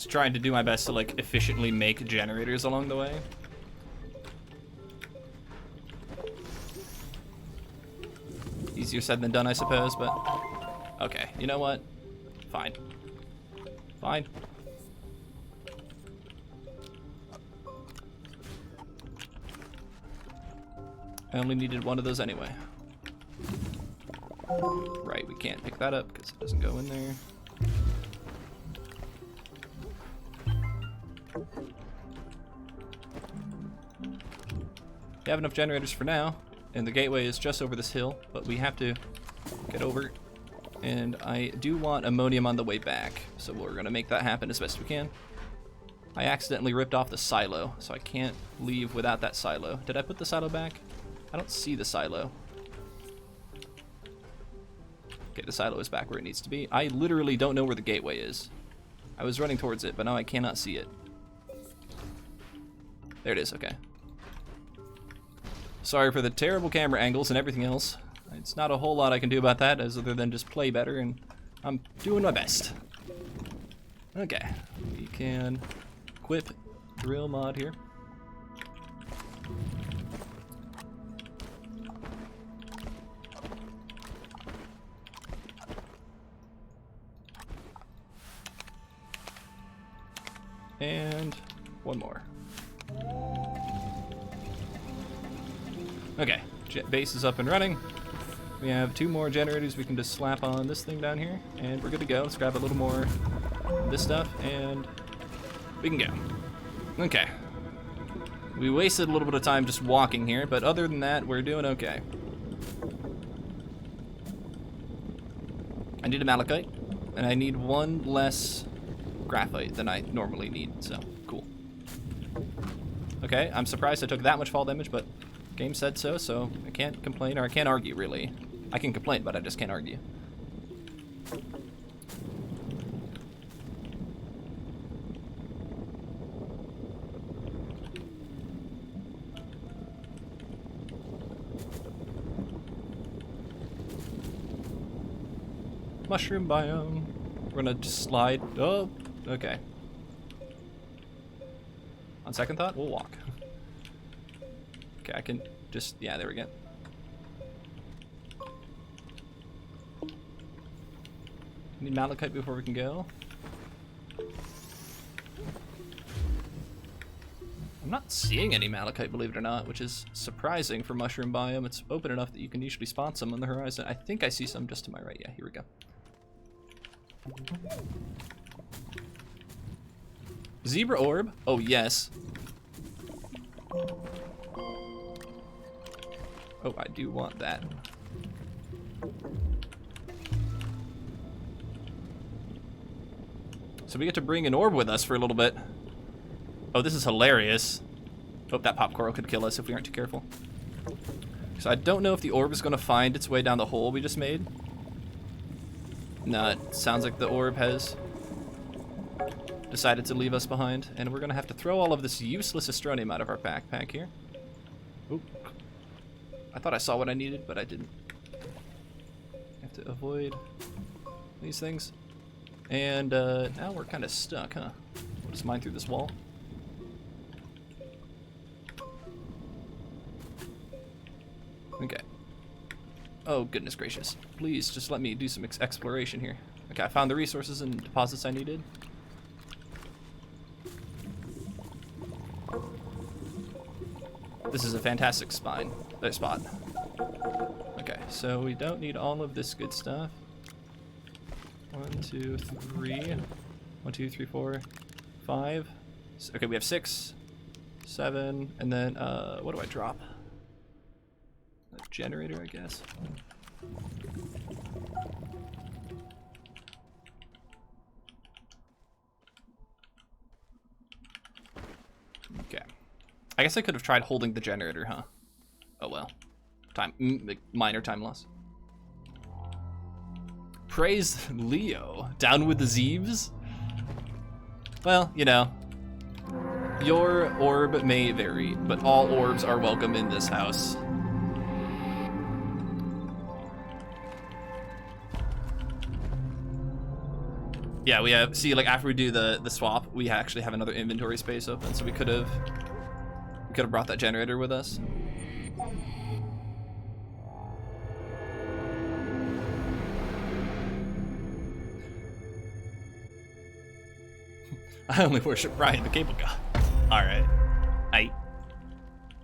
Trying to do my best to like efficiently make generators along the way. Easier said than done, I suppose, but okay, you know what? Fine. Fine. I only needed one of those anyway. Right, we can't pick that up because it doesn't go in there. We have enough generators for now, and the gateway is just over this hill, but we have to get over, and I do want ammonium on the way back, so we're going to make that happen as best we can. I accidentally ripped off the silo, so I can't leave without that silo. Did I put the silo back? I don't see the silo. Okay, the silo is back where it needs to be. I literally don't know where the gateway is. I was running towards it, but now I cannot see it. There it is, okay. Sorry for the terrible camera angles and everything else. It's not a whole lot I can do about that other than just play better, and I'm doing my best. Okay, we can equip drill mod here. And one more. Okay, base is up and running. We have 2 more generators we can just slap on this thing down here, and we're good to go. Let's grab a little more of this stuff, and we can go. Okay. We wasted a little bit of time just walking here, but other than that, we're doing okay. I need a malachite, and I need 1 less graphite than I normally need, so cool. Okay, I'm surprised I took that much fall damage, but game said so, so I can't complain, or I can't argue, really. I can complain, but I just can't argue. Mushroom biome. We're gonna just slide. Oh, okay. On second thought, we'll walk. Okay, I can just, yeah, there we go. Need malachite before we can go. I'm not seeing any malachite, believe it or not, which is surprising for mushroom biome. It's open enough that you can usually spot some on the horizon. I think I see some just to my right. Yeah, here we go. Zebra orb. Oh, yes. Oh, I do want that. So we get to bring an orb with us for a little bit. Oh, this is hilarious. Oh, that pop coral could kill us if we aren't too careful. So I don't know if the orb is going to find its way down the hole we just made. No, it sounds like the orb has decided to leave us behind. And we're going to have to throw all of this useless astronium out of our backpack here. Oop. I thought I saw what I needed, but I didn't. Have to avoid these things. And now we're kind of stuck, huh? We'll just mine through this wall. Okay. Oh, goodness gracious. Please, just let me do some exploration here. Okay, I found the resources and deposits I needed. This is a fantastic spot. Okay, so we don't need all of this good stuff. 1, 2, 3. 1, 2, 3, 4, 5. Okay, we have 6, 7, and then what do I drop? A generator, I guess. Okay. I guess I could have tried holding the generator, huh? Oh well. Minor time loss. Praise Leo. Down with the Zeebs? Well, you know. Your orb may vary, but all orbs are welcome in this house. Yeah, we have, see, like after we do the swap, we actually have another inventory space open, so we could have brought that generator with us. I only worship Ryan, the cable god. Alright.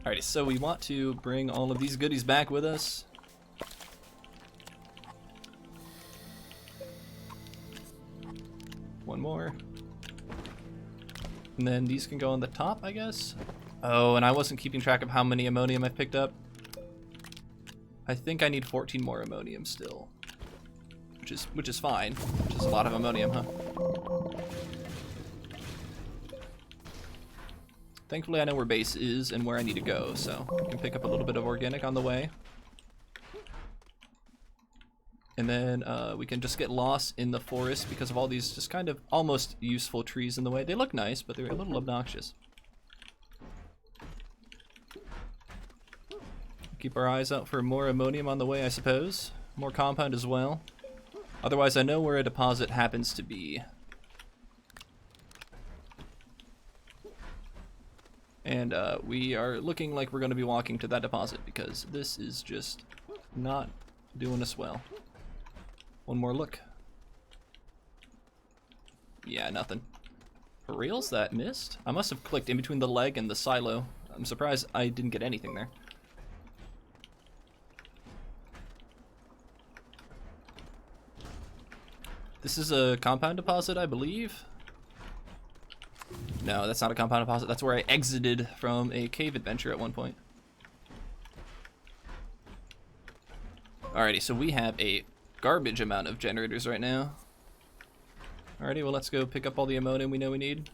Alrighty, so we want to bring all of these goodies back with us. One more. And then these can go on the top, I guess. Oh, and I wasn't keeping track of how many ammonium I've picked up. I think I need 14 more ammonium still. Which is fine. Which is a lot of ammonium, huh? Thankfully, I know where base is and where I need to go, so I can pick up a little bit of organic on the way. And then we can just get lost in the forest because of all these just kind of almost useful trees in the way. They look nice, but they're a little obnoxious. Keep our eyes out for more ammonium on the way, I suppose. More compound as well. Otherwise, I know where a deposit happens to be. And we are looking like we're going to be walking to that deposit because this is just not doing us well. One more look. Yeah, nothing. For reals, that missed? I must have clicked in between the leg and the silo. I'm surprised I didn't get anything there. This is a compound deposit, I believe. No, that's not a compound deposit. That's where I exited from a cave adventure at one point. Alrighty, so we have a garbage amount of generators right now. Alrighty, well, let's go pick up all the ammonium we know we need.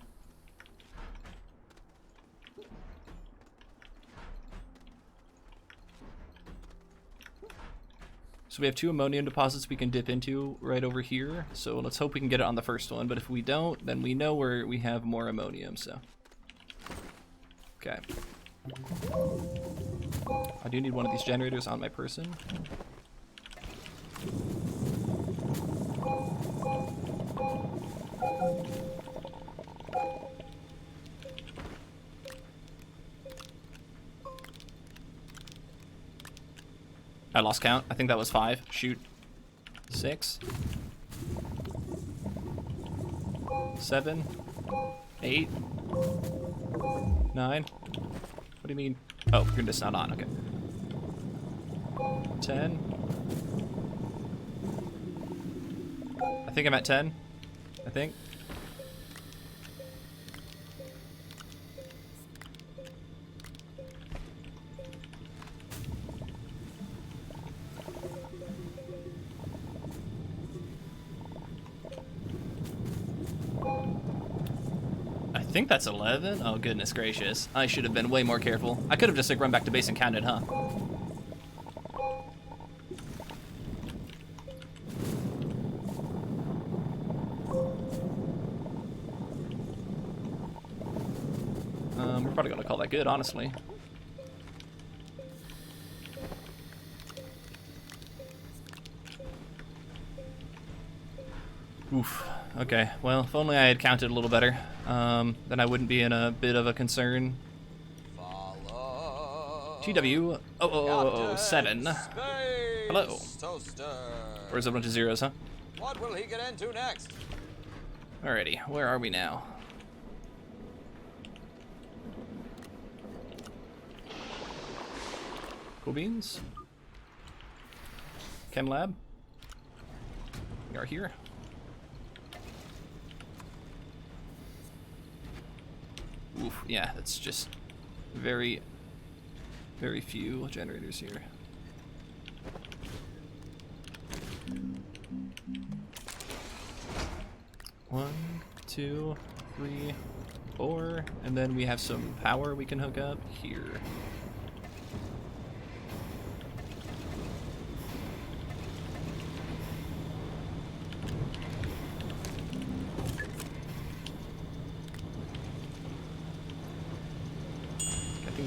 So we have 2 ammonium deposits we can dip into right over here. So let's hope we can get it on the first one. But if we don't, then we know where we have more ammonium, so. Okay. I do need one of these generators on my person. I lost count. I think that was 5. Shoot. 6. 7. 8. 9. What do you mean? Oh, you're just not on. Okay. 10. I think I'm at 10. I think. I think that's 11. Oh, goodness gracious. I should have been way more careful. I could have just like run back to base and counted, huh? We're probably gonna call that good, honestly. Oof. Okay, well, if only I had counted a little better, then I wouldn't be in a bit of a concern. GW 0007. Hello. Where's a bunch of zeros, huh? What will he get into next? Alrighty, where are we now? Cool beans. Chem lab. We are here. Oof, yeah, that's just very, very few generators here. One, 2, 3, 4, and then we have some power we can hook up here.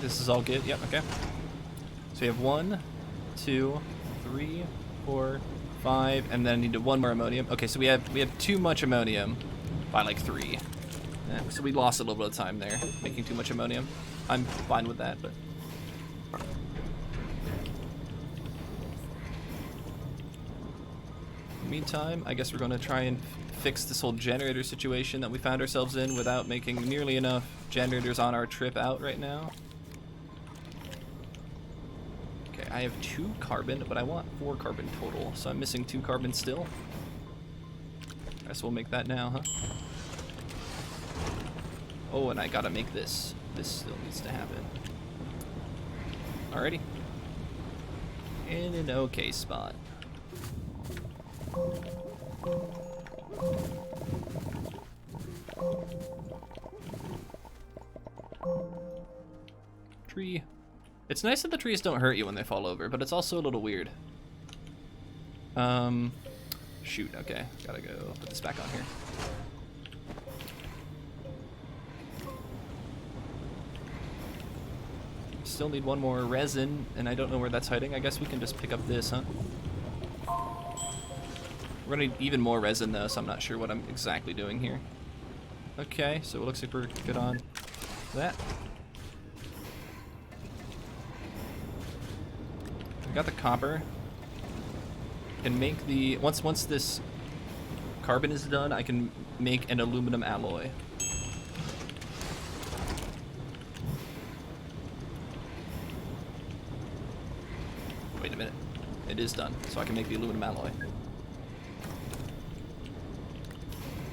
This is all good. Yep, okay. So we have 1, 2, 3, 4, 5, and then I need one more ammonium. Okay, so we have too much ammonium by like 3. Yeah, so we lost a little bit of time there, making too much ammonium. I'm fine with that, but. In the meantime, I guess we're gonna try and fix this whole generator situation that we found ourselves in without making nearly enough generators on our trip out right now. I have 2 carbon, but I want 4 carbon total, so I'm missing 2 carbon still. I guess we'll make that now, huh? Oh, and I gotta make this. This still needs to happen. Alrighty. In an okay spot. Tree. It's nice that the trees don't hurt you when they fall over, but it's also a little weird. Shoot, okay. Gotta go put this back on here. Still need one more resin, and I don't know where that's hiding. I guess we can just pick up this, huh? We're gonna need even more resin, though, so I'm not sure what I'm exactly doing here. Okay, so it looks like we're good on that. We got the copper. Can make the once this carbon is done, I can make an aluminum alloy. Wait a minute. It is done, so I can make the aluminum alloy.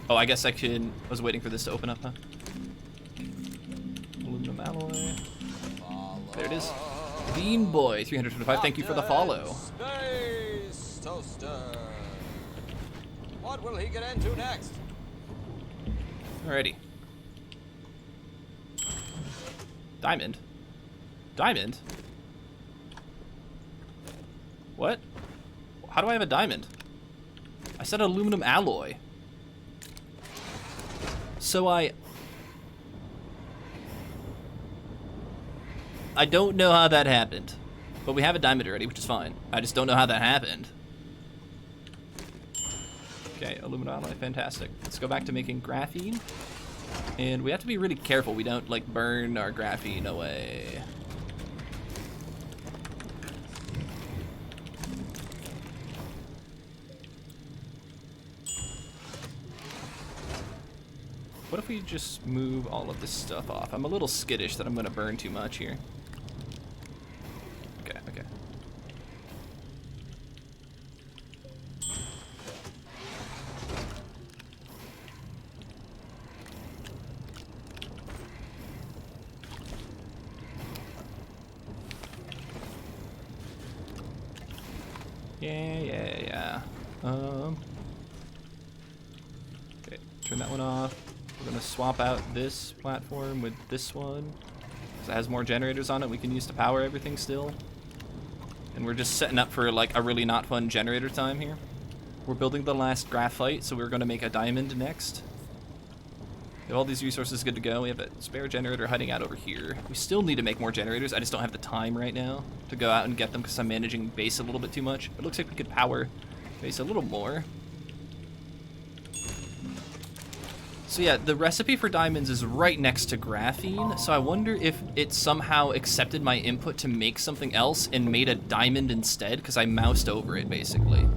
Oh, I guess I was waiting for this to open up, huh? Aluminum alloy. There it is. Bean Boy 325, thank you for the follow. Space Toaster. What will he get into next? Alrighty. Diamond. Diamond? What? How do I have a diamond? I said aluminum alloy. So I don't know how that happened, but we have a diamond already, which is fine. I just don't know how that happened. Okay, aluminum alloy, fantastic. Let's go back to making graphene. And we have to be really careful we don't, like, burn our graphene away. What if we just move all of this stuff off? I'm a little skittish that I'm going to burn too much here. Okay, okay. Yeah. Okay, turn that one off. We're gonna swap out this platform with this one. Because it has more generators on it we can use to power everything still. And we're just setting up for like a really not fun generator time here. We're building the last graphite, so we're gonna make a diamond next. We have all these resources good to go. We have a spare generator hiding out over here. We still need to make more generators. I just don't have the time right now to go out and get them because I'm managing base a little bit too much. It looks like we could power base a little more. So yeah, the recipe for diamonds is right next to graphene, so I wonder if it somehow accepted my input to make something else and made a diamond instead, because I moused over it, basically.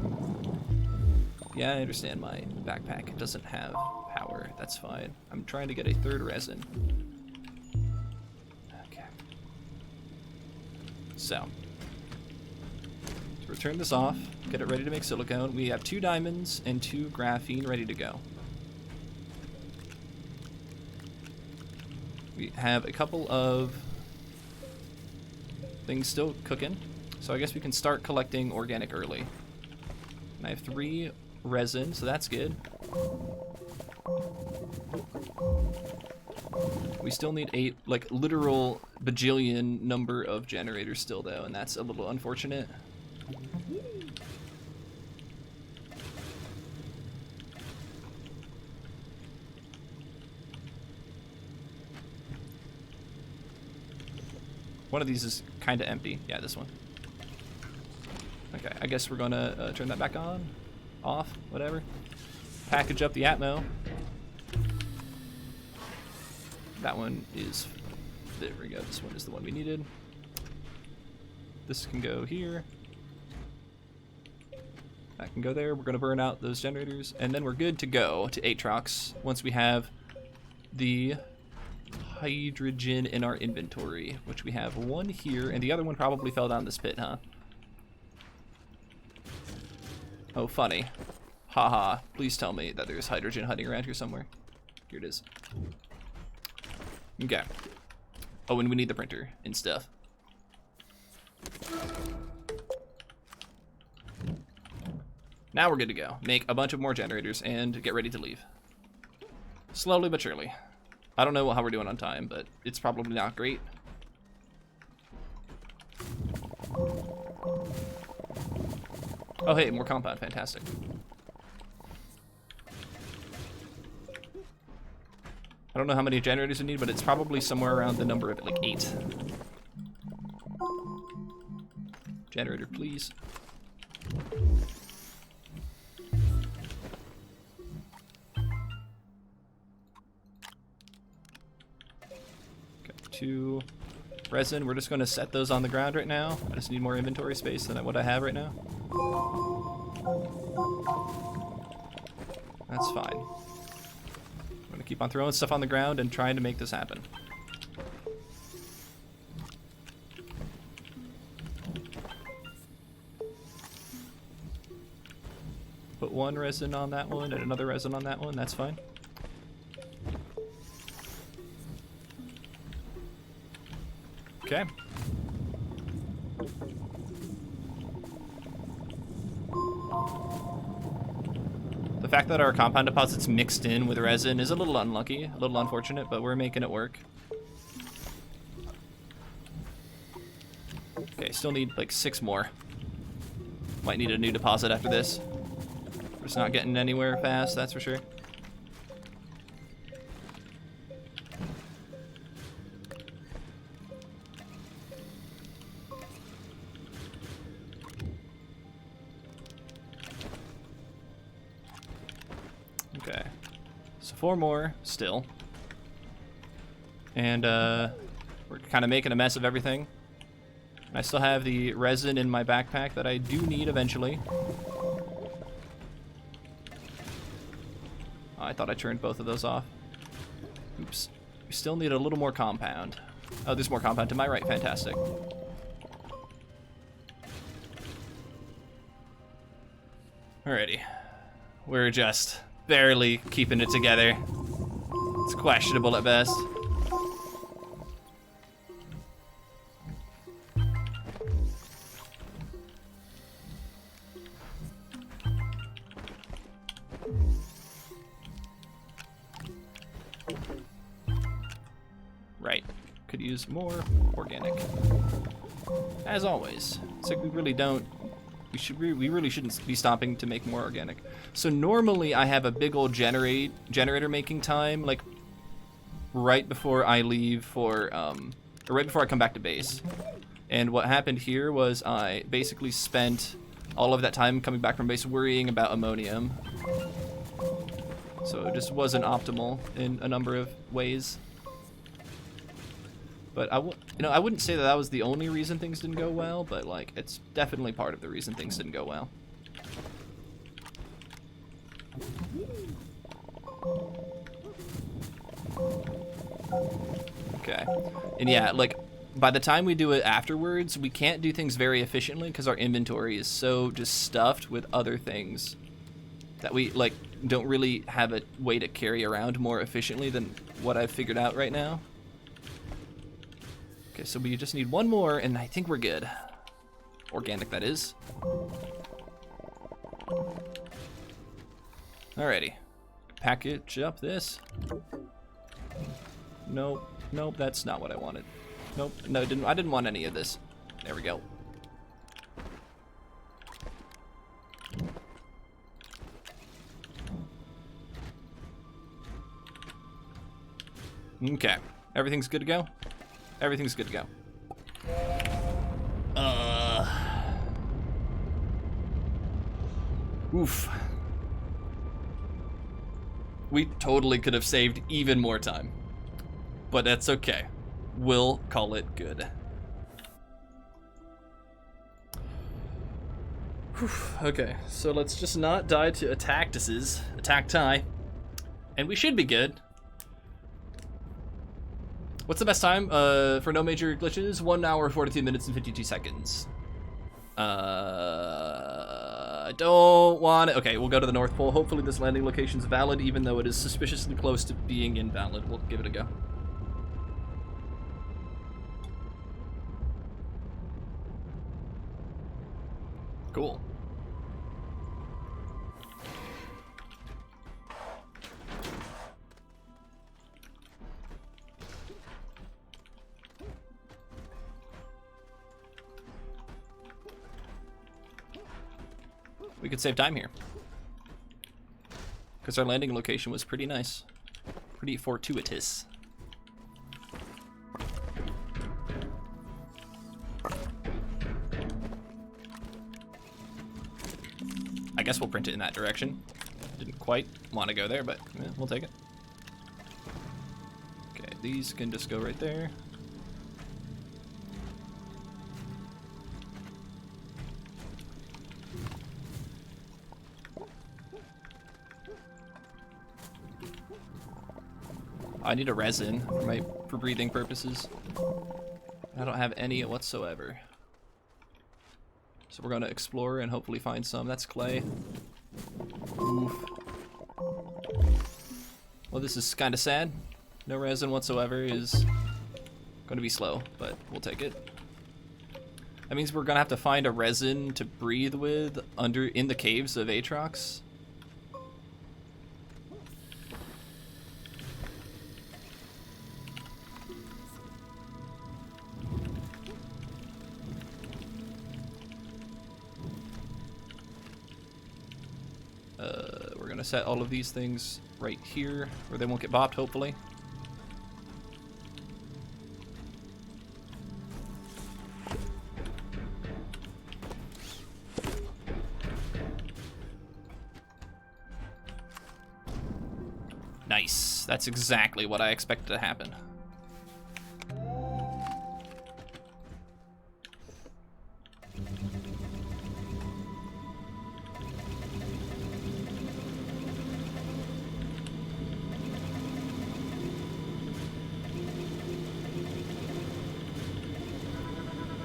Yeah, I understand my backpack doesn't have power. That's fine. I'm trying to get a third resin. Okay. So, let's turn this off, get it ready to make silicone. We have 2 diamonds and 2 graphene ready to go. We have a couple of things still cooking, so I guess we can start collecting organic early. And I have 3 resin, so that's good. We still need 8, like, literal bajillion number of generators still, though, and that's a little unfortunate. One of these is kind of empty. Yeah, this one. Okay, I guess we're gonna turn that back on, off, whatever. Package up the Atmo. That one is, there we go, this one is the one we needed. This can go here. That can go there. We're gonna burn out those generators, and then we're good to go to Aatrox once we have the hydrogen in our inventory, which we have 1 here, and the other one probably fell down this pit, huh? Oh, funny. Haha, please tell me that there's hydrogen hiding around here somewhere. Here it is. Okay. Oh, and we need the printer and stuff. Now we're good to go. Make a bunch of more generators and get ready to leave. Slowly but surely. I don't know how we're doing on time, but it's probably not great. Oh, hey, more compound. Fantastic. I don't know how many generators we need, but it's probably somewhere around the number of, like, 8. Generator, please. Okay, 2 resin. We're just going to set those on the ground right now. I just need more inventory space than what I have right now. That's fine. I'm gonna keep on throwing stuff on the ground and trying to make this happen. Put 1 resin on that one and another resin on that one, that's fine. Okay. The fact that our compound deposit's mixed in with resin is a little unlucky, a little unfortunate, but we're making it work. Okay, still need like 6 more. Might need a new deposit after this. We're just not getting anywhere fast, that's for sure. So 4 more still. And we're kind of making a mess of everything. I still have the resin in my backpack that I do need eventually. Oh, I thought I turned both of those off. Oops. We still need a little more compound. Oh, there's more compound to my right. Fantastic. Alrighty. We're just barely keeping it together. It's questionable at best. Right. Could use more organic. As always. It's like we really don't... We really shouldn't be stopping to make more organic. So normally I have a big old generator making time, like right before I leave for, or right before I come back to base. And what happened here was I basically spent all of that time coming back from base worrying about ammonium. So it just wasn't optimal in a number of ways. But I wouldn't say that that was the only reason things didn't go well, but like it's definitely part of the reason things didn't go well. Okay. And yeah, like by the time we do it afterwards, we can't do things very efficiently because our inventory is so just stuffed with other things that we like don't really have a way to carry around more efficiently than what I've figured out right now. Okay, so we just need one more, and I think we're good. Organic, that is. Alrighty. Package up this. Nope, nope, that's not what I wanted. Nope, no, I didn't want any of this. There we go. Okay, everything's good to go? Everything's good to go. Oof. We totally could have saved even more time. But that's okay. We'll call it good. Whew. Okay, so let's just not die to attack tie. And we should be good. What's the best time for no major glitches? 1 hour, 42 minutes, and 52 seconds. I don't want it. Okay, we'll go to the North Pole. Hopefully this landing location is valid, even though it is suspiciously close to being invalid. We'll give it a go. Cool. We could save time here. Because our landing location was pretty nice. Pretty fortuitous. I guess we'll print it in that direction. Didn't quite want to go there, but yeah, we'll take it. Okay, these can just go right there. I need a resin for breathing purposes. I don't have any whatsoever. So we're gonna explore and hopefully find some. That's clay. Oof. Well, this is kind of sad. No resin whatsoever is gonna be slow, but we'll take it. That means we're gonna have to find a resin to breathe with in the caves of Aatrox. We're gonna set all of these things right here where they won't get bopped, hopefully. Nice. That's exactly what I expected to happen.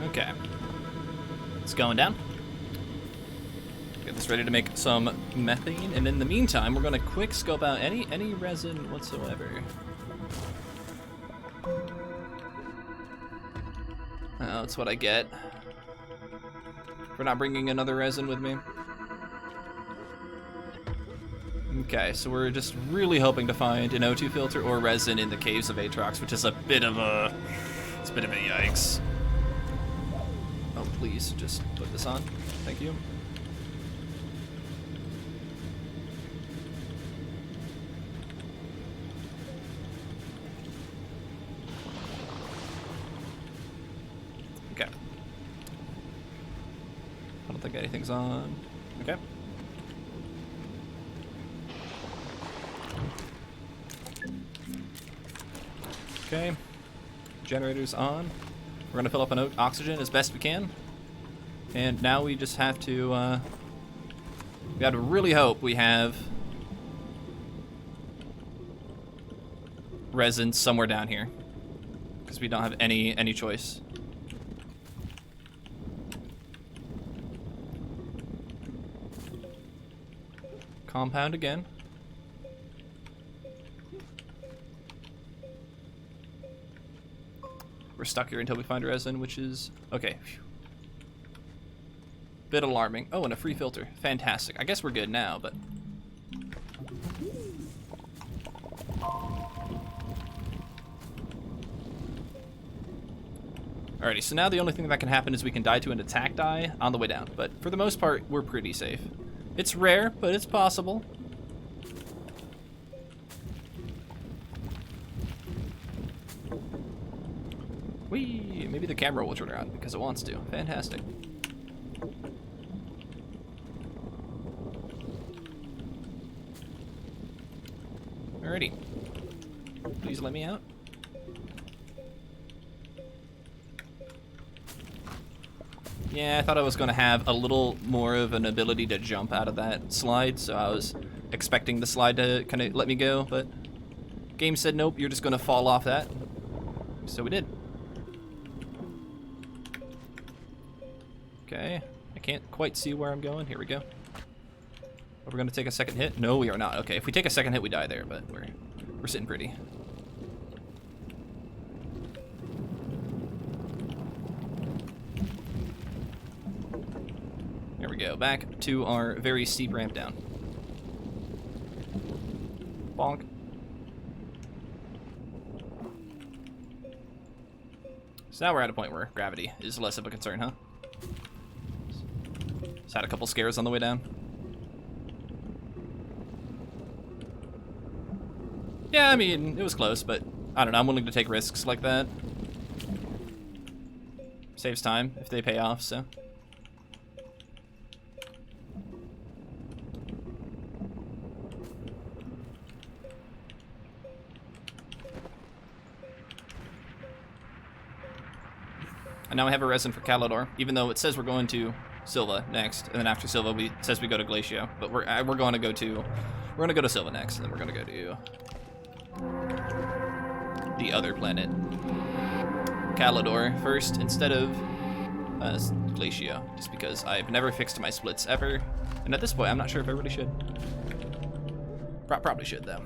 Okay. It's going down. Get this ready to make some methane, and in the meantime, we're gonna quick scope out any resin whatsoever. Oh, that's what I get for not bringing another resin with me. Okay, so we're just really hoping to find an O2 filter or resin in the caves of Aatrox, which is a bit of a yikes. Oh, please, just put this on. Thank you. Okay. I don't think anything's on. Okay. Okay. Generator's on. We're gonna fill up on oxygen as best we can. And now we just have to, we gotta really hope we have resin somewhere down here, because we don't have any choice. Compound again. We're stuck here until we find resin, which is okay. Phew. Bit alarming. Oh, and a free filter. Fantastic. I guess we're good now, but alrighty, so now the only thing that can happen is we can die to an attack die on the way down, but for the most part, we're pretty safe. It's rare, but it's possible. Whee! Maybe the camera will turn around because it wants to. Fantastic. Alrighty. Please let me out. Yeah, I thought I was going to have a little more of an ability to jump out of that slide, so I was expecting the slide to kind of let me go, but game said nope, you're just going to fall off that. So we did. Okay, I can't quite see where I'm going. Here we go. Are we going to take a second hit? No, we are not. Okay, if we take a second hit, we die there, but we're sitting pretty. There we go, back to our very steep ramp down. Bonk. So now we're at a point where gravity is less of a concern, huh? Just had a couple scares on the way down. Yeah, I mean, it was close, but I don't know, I'm willing to take risks like that. Saves time if they pay off, so. And now we have a resin for Calidor, even though it says we're going to Sylva next, and then after Sylva, it says we go to Glacio. But we're going to go to Sylva next, and then we're going to go to the other planet, Calidor, first instead of Glacio, just because I've never fixed my splits ever, and at this point, I'm not sure if I really should. Probably should though.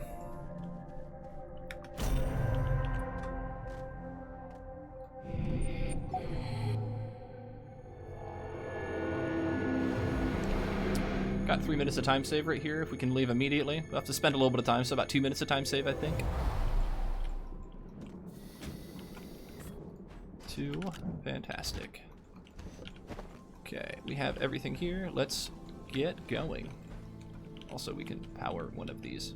Got 3 minutes of time save right here if we can leave immediately. We'll have to spend a little bit of time, so about 2 minutes of time save, I think. 2, fantastic. Okay, we have everything here. Let's get going. Also, we can power one of these.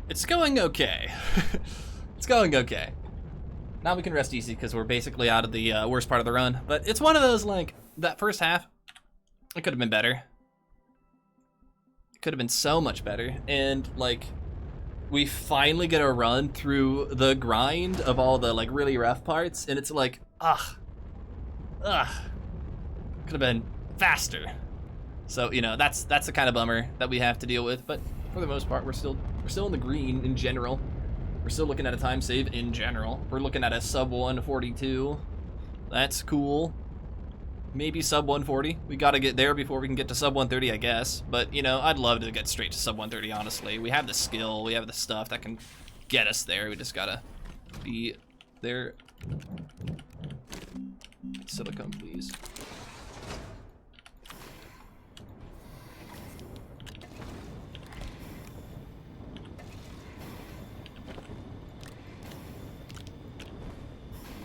It's going okay. It's going okay. Now we can rest easy because we're basically out of the worst part of the run. But it's one of those, like, that first half, it could have been better. It could have been so much better. And, like, we finally get a run through the grind of all the, like, really rough parts. And it's like, ugh. Could have been faster. So, you know, that's the kind of bummer that we have to deal with. But for the most part, we're still in the green in general. We're still looking at a time save in general. We're looking at a sub 142. That's cool. Maybe sub 140. We gotta get there before we can get to sub 130, I guess. But, you know, I'd love to get straight to sub 130, honestly. We have the skill, we have the stuff that can get us there. We just gotta be there. Silicone, please.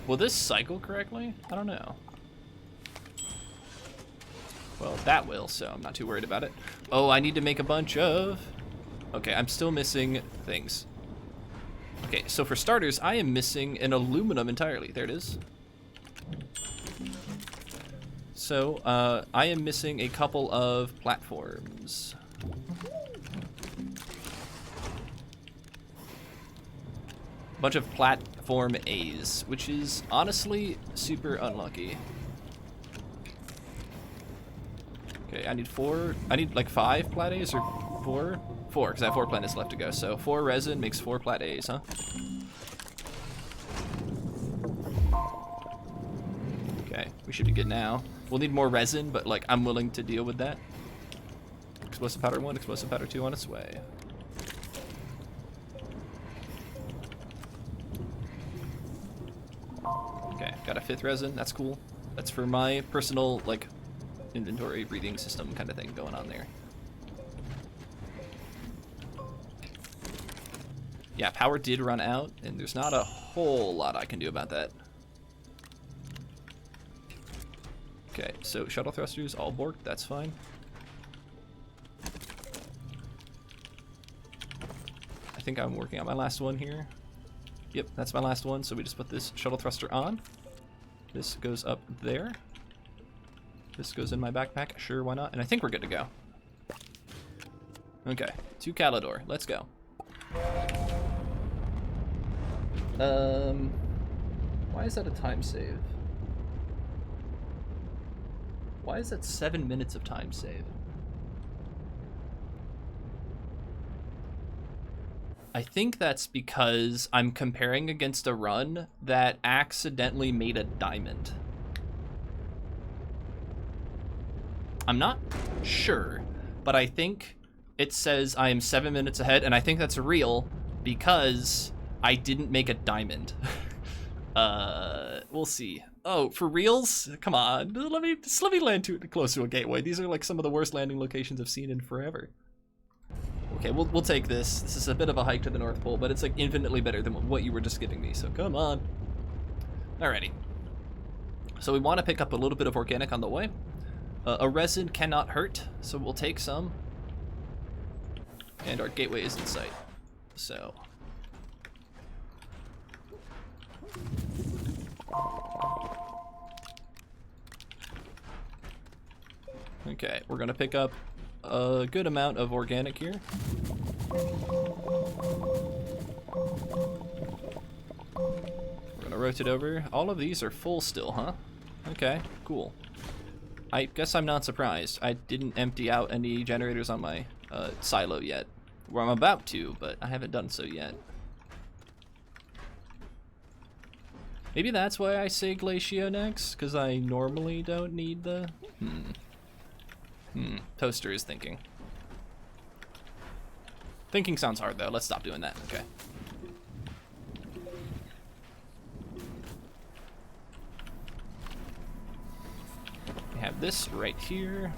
Will this cycle correctly? I don't know. Well, that will, so I'm not too worried about it. Oh, I need to make a bunch of... Okay, I'm still missing things. Okay, so for starters, I am missing an aluminum entirely. There it is. So, I am missing a couple of platforms. Bunch of platform A's, which is honestly super unlucky. Okay, I need like 5 plat A's or 4? 4, because I have 4 planets left to go. So 4 resin makes 4 plat A's, huh? Okay, we should be good now. We'll need more resin, but like I'm willing to deal with that. Explosive powder 1, explosive powder 2 on its way. Okay, got a 5th resin, that's cool. That's for my personal, like, inventory breathing system kind of thing going on there. Yeah, power did run out, and there's not a whole lot I can do about that. Okay, so shuttle thrusters, all borked, that's fine. I think I'm working on my last one here. Yep, that's my last one, so we just put this shuttle thruster on. This goes up there. This goes in my backpack, sure, why not? And I think we're good to go. Okay, to Calidor, let's go. Why is that a time save? Why is that 7 minutes of time save? I think that's because I'm comparing against a run that accidentally made a diamond. I'm not sure, but I think it says I am 7 minutes ahead, and I think that's real because I didn't make a diamond. We'll see. Oh, for reals? Come on, let me land close to a gateway. These are like some of the worst landing locations I've seen in forever. Okay, we'll take this. This is a bit of a hike to the North Pole, but it's like infinitely better than what you were just giving me, so come on. Alrighty. So we want to pick up a little bit of organic on the way. A resin cannot hurt, so we'll take some. And our gateway is in sight, so. Okay, we're gonna pick up a good amount of organic here. We're gonna rotate over. All of these are full still, huh? Okay, cool. I guess I'm not surprised. I didn't empty out any generators on my silo yet. Well, I'm about to, but I haven't done so yet. Maybe that's why I say Glacio next, because I normally don't need the... Toaster is thinking. Thinking sounds hard, though. Let's stop doing that. Okay. We have this right here.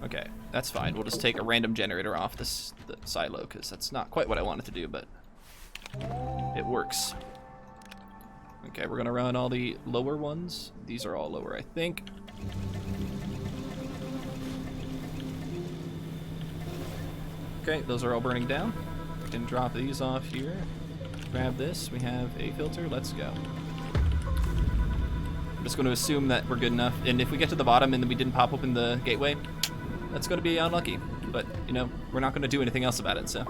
Okay, that's fine. We'll just take a random generator off the silo, because that's not quite what I wanted to do, but it works. Okay, we're gonna run all the lower ones. These are all lower, I think. Okay, those are all burning down. We can drop these off here. grab this. We have a filter. Let's go. I'm just going to assume that we're good enough. And if we get to the bottom and then we didn't pop open the gateway, that's going to be unlucky. But, you know, we're not going to do anything else about it, so.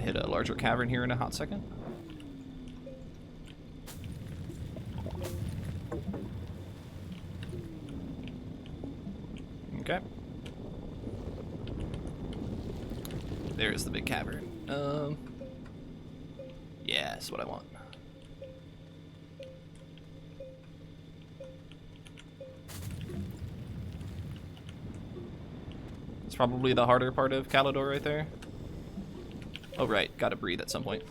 Hit a larger cavern here in a hot second. Okay. There's the big cavern. Yeah, that's what I want. It's probably the harder part of Calidor right there. Oh, right. Gotta breathe at some point.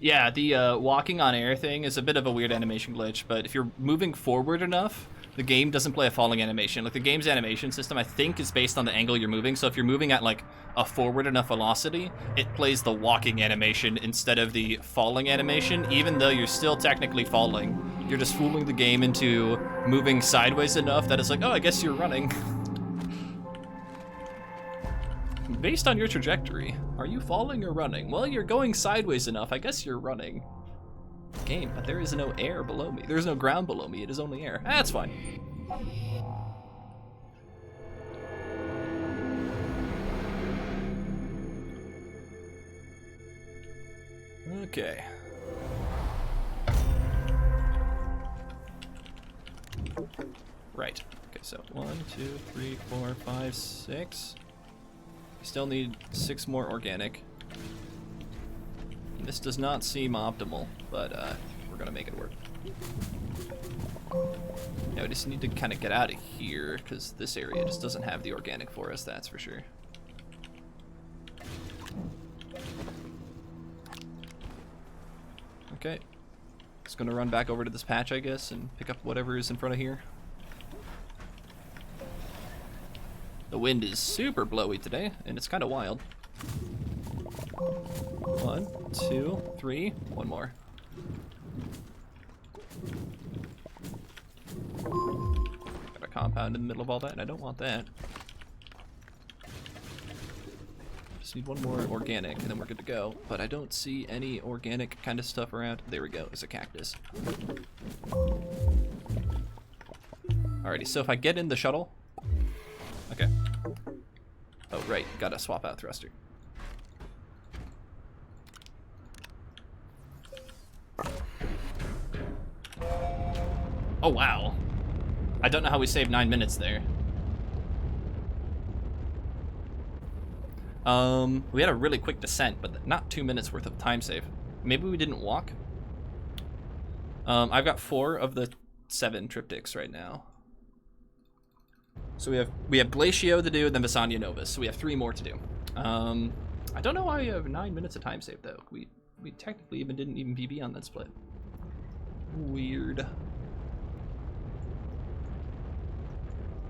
Yeah, the walking on air thing is a bit of a weird animation glitch, but if you're moving forward enough, the game doesn't play a falling animation. Like, the game's animation system, I think, is based on the angle you're moving. So if you're moving at, like, a forward enough velocity, it plays the walking animation instead of the falling animation, even though you're still technically falling. You're just fooling the game into moving sideways enough that it's like, oh, I guess you're running. Based on your trajectory, are you falling or running? Well, you're going sideways enough, I guess you're running. Game, but there is no air below me. There is no ground below me, it is only air. That's fine. Okay. Right. Okay, so 1, 2, 3, 4, 5, 6. We still need 6 more organic. This does not seem optimal, but we're gonna make it work. Now we just need to kind of get out of here, because this area just doesn't have the organic for us, that's for sure. Okay. Just gonna run back over to this patch, I guess, and pick up whatever is in front of here. The wind is super blowy today, and it's kind of wild. 1, 2, 3, one more. Got a compound in the middle of all that, and I don't want that. Just need one more organic, and then we're good to go. But I don't see any organic kind of stuff around. There we go, there's a cactus. Alrighty, so if I get in the shuttle... Okay. Oh, right, gotta swap out thruster. Oh, wow. I don't know how we saved 9 minutes there. We had a really quick descent, but not 2 minutes worth of time save. Maybe we didn't walk? I've got 4 of the 7 triptychs right now. So we have Glacio to do, and then Visanya Novus. So we have 3 more to do. I don't know why we have 9 minutes of time save though. We technically didn't even PB on that split. Weird.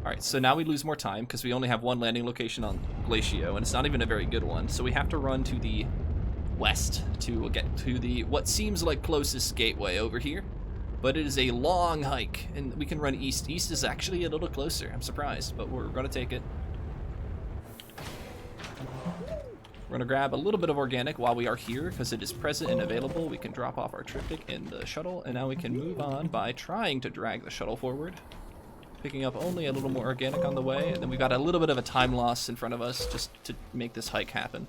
Alright, so now we lose more time because we only have 1 landing location on Glacio, and it's not even a very good one. So we have to run to the west to get to the what seems like closest gateway over here. But it is a long hike, and we can run east. East is actually a little closer. I'm surprised, but we're gonna take it. We're gonna grab a little bit of organic while we are here, because it is present and available. We can drop off our triptych in the shuttle, and now we can move on by trying to drag the shuttle forward. Picking up only a little more organic on the way, and then we've got a little bit of a time loss in front of us just to make this hike happen.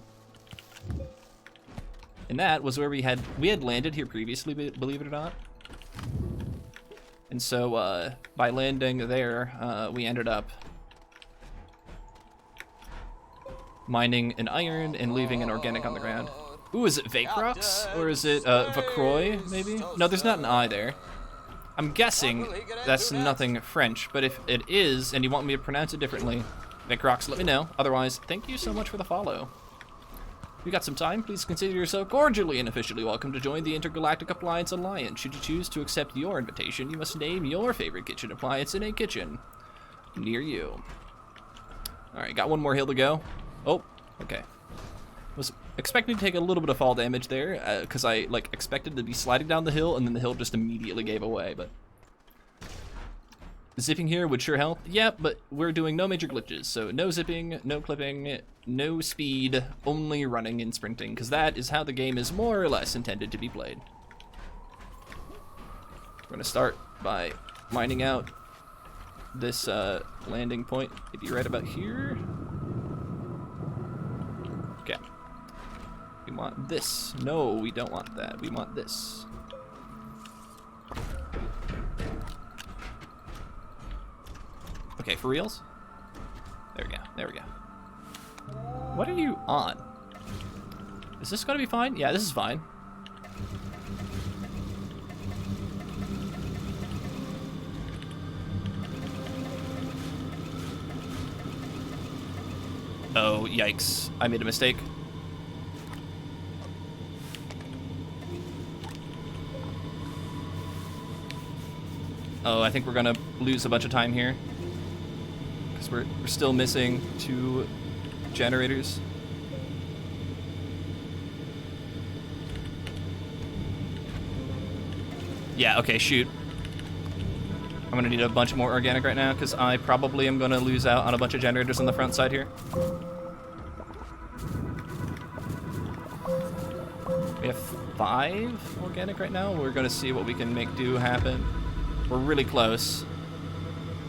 And that was where we had landed here previously, believe it or not. And so by landing there, we ended up mining an iron and leaving an organic on the ground. Ooh, is it Aatrox? Or is it Vacroy, maybe? No, there's not an I there. I'm guessing that's nothing French, but if it is, and you want me to pronounce it differently, Aatrox, let me know. Otherwise, thank you so much for the follow. you got some time, please consider yourself cordially and officially welcome to join the Intergalactic Appliance Alliance. Should you choose to accept your invitation, you must name your favorite kitchen appliance in a kitchen near you. Alright, got one more hill to go. Oh, okay. Was expecting to take a little bit of fall damage there, because I expected to be sliding down the hill, and then the hill just immediately gave away, but... Zipping here would sure help. Yeah, but we're doing no major glitches, so no zipping, no clipping, no speed, only running and sprinting, because that is how the game is more or less intended to be played. We're going to start by mining out this landing point, maybe right about here. Okay. We want this. No, we don't want that. We want this. Okay, for reals? There we go, there we go. What are you on? Is this gonna be fine? Yeah, this is fine. Oh, yikes. I made a mistake. Oh, I think we're gonna lose a bunch of time here. We're still missing 2 generators. Yeah, okay, shoot. I'm gonna need a bunch more organic right now because I probably am gonna lose out on a bunch of generators on the front side here. We have 5 organic right now. We're gonna see what we can make do happen. We're really close.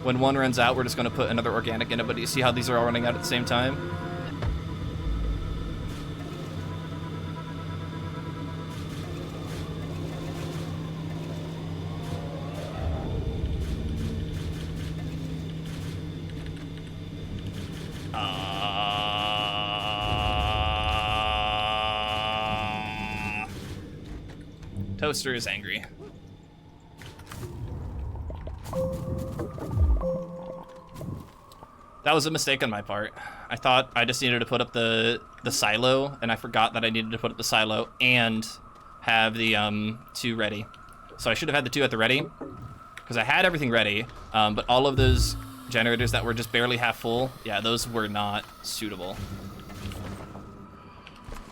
When one runs out, we're just going to put another organic in it, but do you see how these are all running out at the same time? Toaster is angry. That was a mistake on my part. I thought I just needed to put up the silo, and I forgot that I needed to put up the silo and have the 2 ready. So I should have had the 2 at the ready, because I had everything ready, but all of those generators that were just barely half full, yeah, those were not suitable.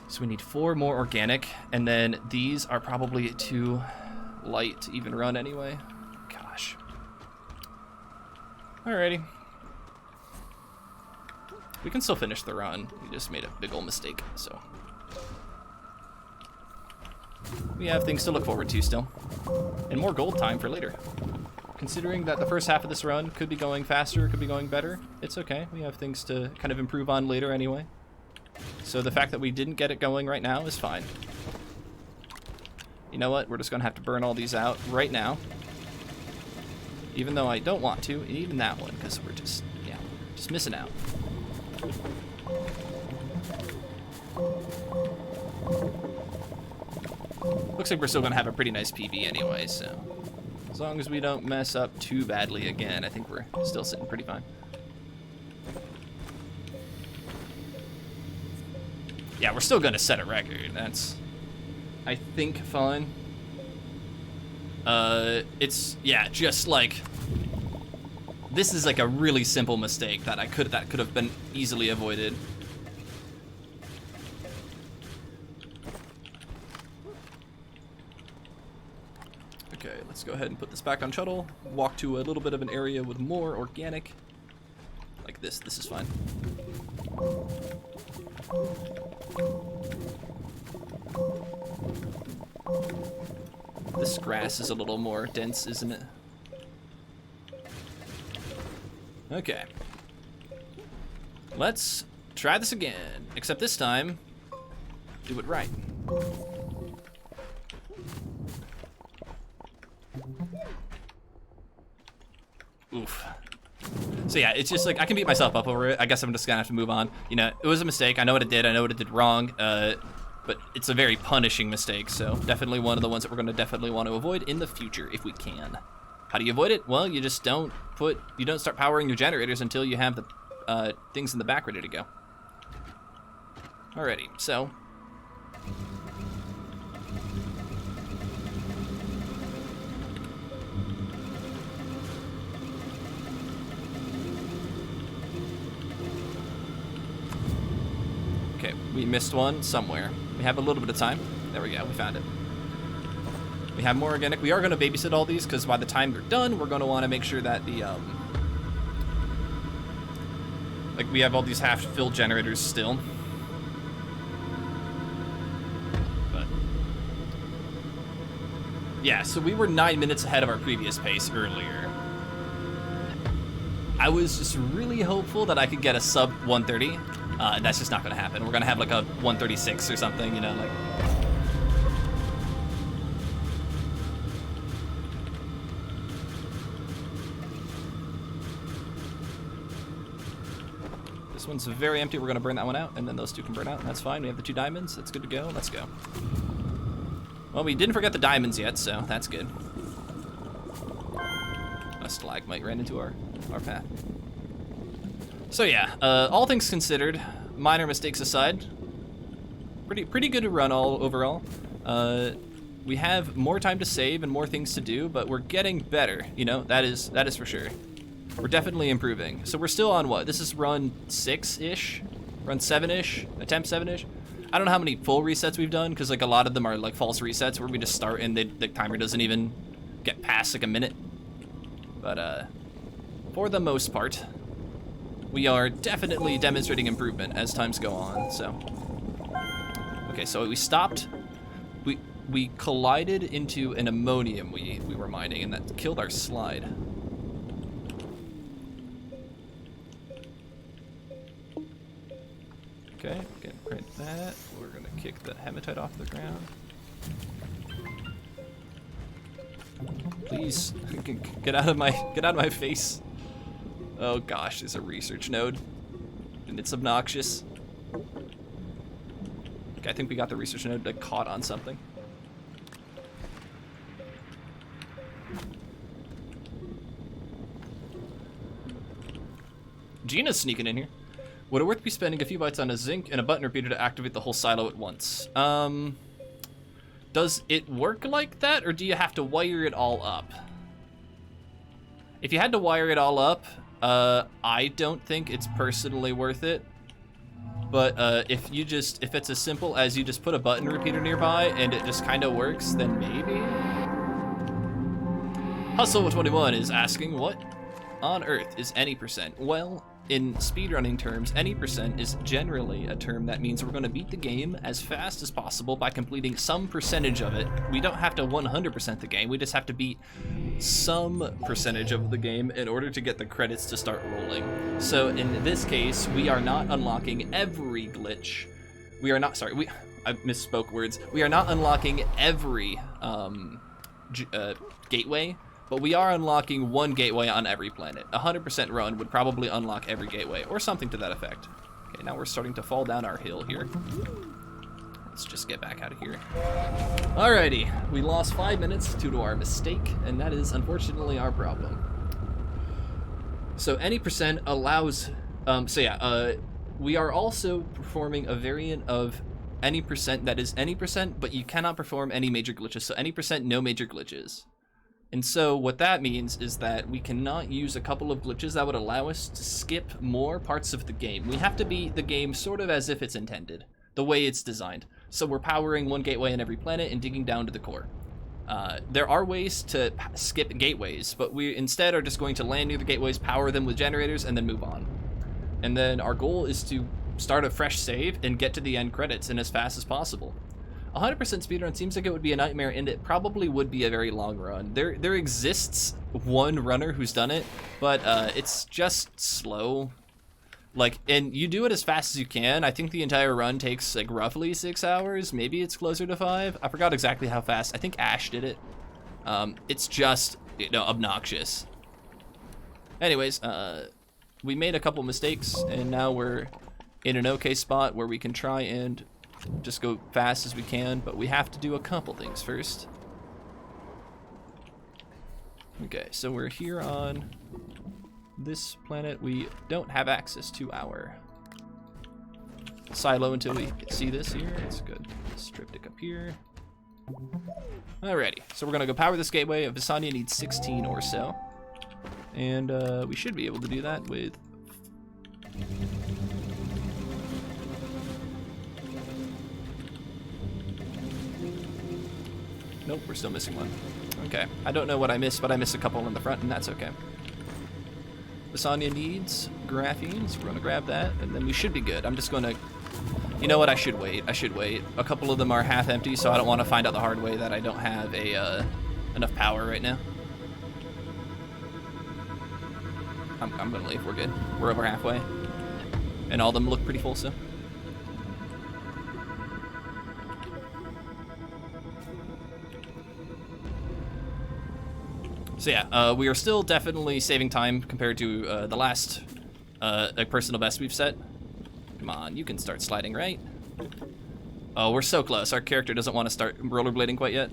So we need 4 more organic, and then these are probably too light to even run anyway. Gosh. Alrighty. We can still finish the run. We just made a big ol' mistake, so. We have things to look forward to still. And more gold time for later. Considering that the first half of this run could be going faster, could be going better, it's okay. We have things to kind of improve on later anyway. So the fact that we didn't get it going right now is fine. You know what? We're just gonna have to burn all these out right now. Even though I don't want to, and even that one, because we're just, yeah, just missing out. Looks like we're still gonna have a pretty nice PB anyway, so as long as we don't mess up too badly again, I think we're still sitting pretty fine. Yeah, we're still gonna set a record. That's, I think, fine. It's, yeah, just like, this is like a really simple mistake that could have been easily avoided. Okay, let's go ahead and put this back on shuttle. Walk to a little bit of an area with more organic. Like this. This is fine. This grass is a little more dense, isn't it? Okay. Let's try this again, except this time, do it right. Oof. So yeah, it's just like, I can beat myself up over it. I guess I'm just gonna have to move on. You know, it was a mistake. I know what it did. I know what it did wrong. But it's a very punishing mistake. So definitely one of the ones that we're gonna definitely want to avoid in the future if we can. How do you avoid it? Well, you just don't start powering your generators until you have the things in the back ready to go. Alrighty, so We missed one somewhere. We have a little bit of time. There we go, we found it. We have more organic. We are going to babysit all these because by the time they're done, we're going to want to make sure that the, like we have all these half-filled generators still. But yeah, so we were 9 minutes ahead of our previous pace earlier. I was just really hopeful that I could get a sub 130. That's just not going to happen. We're going to have like a 136 or something, you know, like. This one's very empty. We're going to burn that one out, and then those two can burn out. That's fine. We have the 2 diamonds. That's good to go. Let's go. Well, we didn't forget the diamonds yet, so that's good. A stalagmite ran into our path. So yeah, all things considered, minor mistakes aside, pretty good to run all overall. We have more time to save and more things to do, but we're getting better. You know, that is for sure. We're definitely improving. So we're still on what? This is run 6-ish, run 7-ish, attempt 7-ish. I don't know how many full resets we've done because like a lot of them are like false resets where we just start and the timer doesn't even get past like a minute. But for the most part, we are definitely demonstrating improvement as times go on. So okay, so we stopped. We collided into an ammonium we were mining, and that killed our slide. Okay, gonna print that. We're gonna kick the hematite off the ground. Please, get out of my face. Oh gosh, there's a research node, and it's obnoxious. Okay, I think we got the research node like, caught on something. Gina's sneaking in here. Would it worth be spending a few bytes on a zinc and a button repeater to activate the whole silo at once? Does it work like that, or do you have to wire it all up? If you had to wire it all up, I don't think it's personally worth it. But if it's as simple as you just put a button repeater nearby and it just kind of works, then maybe. Hustle21 is asking, what on earth is any percent? Well, in speedrunning terms, any percent is generally a term that means we're going to beat the game as fast as possible by completing some percentage of it. We don't have to 100% the game, we just have to beat some percentage of the game in order to get the credits to start rolling. So in this case, we are not unlocking every glitch. We are not, sorry, I misspoke words. We are not unlocking every gateway, but we are unlocking one gateway on every planet. 100% run would probably unlock every gateway, or something to that effect. Okay, now we're starting to fall down our hill here. Let's just get back out of here. Alrighty, we lost 5 minutes due to our mistake, and that is unfortunately our problem. So any percent allows, we are also performing a variant of any percent that is any percent, but you cannot perform any major glitches. So any percent, no major glitches. And so what that means is that we cannot use a couple of glitches that would allow us to skip more parts of the game. We have to beat the game sort of as if it's intended, the way it's designed. So we're powering one gateway on every planet and digging down to the core. There are ways to skip gateways, but we instead are just going to land near the gateways, power them with generators, and then move on. And then our goal is to start a fresh save and get to the end credits in as fast as possible. 100% speedrun seems like it would be a nightmare, and it probably would be a very long run. There exists one runner who's done it, but it's just slow. Like, and you do it as fast as you can. I think the entire run takes like roughly 6 hours. Maybe it's closer to 5. I forgot exactly how fast. I think Ash did it. It's just, you know, obnoxious. Anyways, we made a couple mistakes, and now we're in an okay spot where we can try and just go fast as we can, but we have to do a couple things first. Okay, so we're here on this planet. We don't have access to our silo until we see this here. It's good. Triptych up here. Alrighty, so we're gonna go power this gateway. Visanya needs 16 or so, and we should be able to do that with Nope, we're still missing one. Okay, I don't know what I missed, but I missed a couple in the front, and that's okay. Lasagna needs graphene, so we're gonna grab that, and then we should be good. I'm just gonna, you know what, I should wait. A couple of them are half empty, so I don't want to find out the hard way that I don't have a enough power right now. I'm gonna leave, we're good. We're over halfway. And all of them look pretty full, so. So yeah, we are still definitely saving time compared to the last personal best we've set. Come on, you can start sliding, right? Oh, we're so close. Our character doesn't want to start rollerblading quite yet.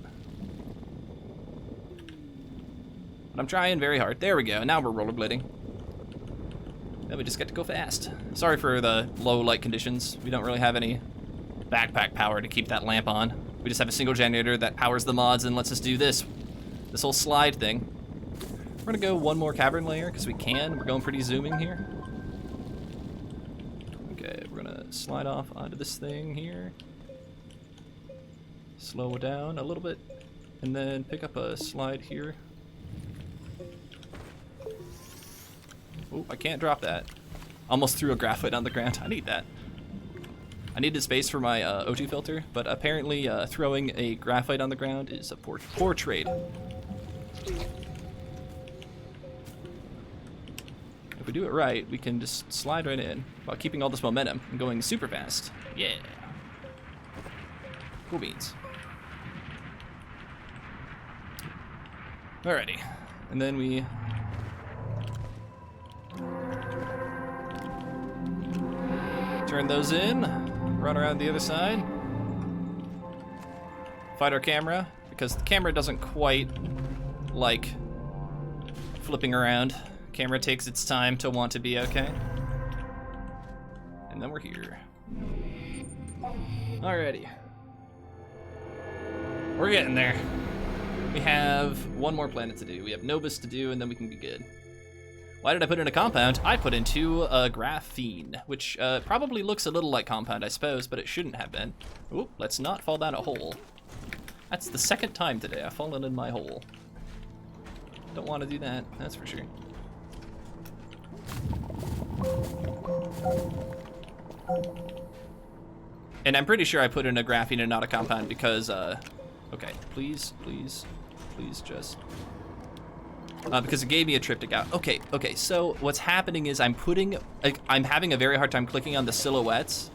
But I'm trying very hard. There we go, now we're rollerblading. Then we just get to go fast. Sorry for the low light conditions. We don't really have any backpack power to keep that lamp on. We just have a single generator that powers the mods and lets us do this whole slide thing. We're gonna go one more cavern layer because we can. We're going pretty zooming here. Okay, we're gonna slide off onto this thing here. Slow it down a little bit, and then pick up a slide here. Oh, I can't drop that. Almost threw a graphite on the ground. I need that. I needed space for my O2 filter, but apparently throwing a graphite on the ground is a poor trade. If we do it right, we can just slide right in while keeping all this momentum and going super fast. Yeah. Cool beans. Alrighty. And then we turn those in, run around the other side, fight our camera, because the camera doesn't quite like flipping around. Camera takes its time to want to be okay. And then we're here. Alrighty. We're getting there. We have one more planet to do. We have Novus to do, and then we can be good. Why did I put in a compound? I put into graphene, which probably looks a little like compound, I suppose, but it shouldn't have been. Oop, let's not fall down a hole. That's the second time today I've fallen in my hole. Don't want to do that, that's for sure. And I'm pretty sure I put in a graphene and not a compound because, okay, please just... because it gave me a triptych out. Okay, so what's happening is I'm having a very hard time clicking on the silhouettes,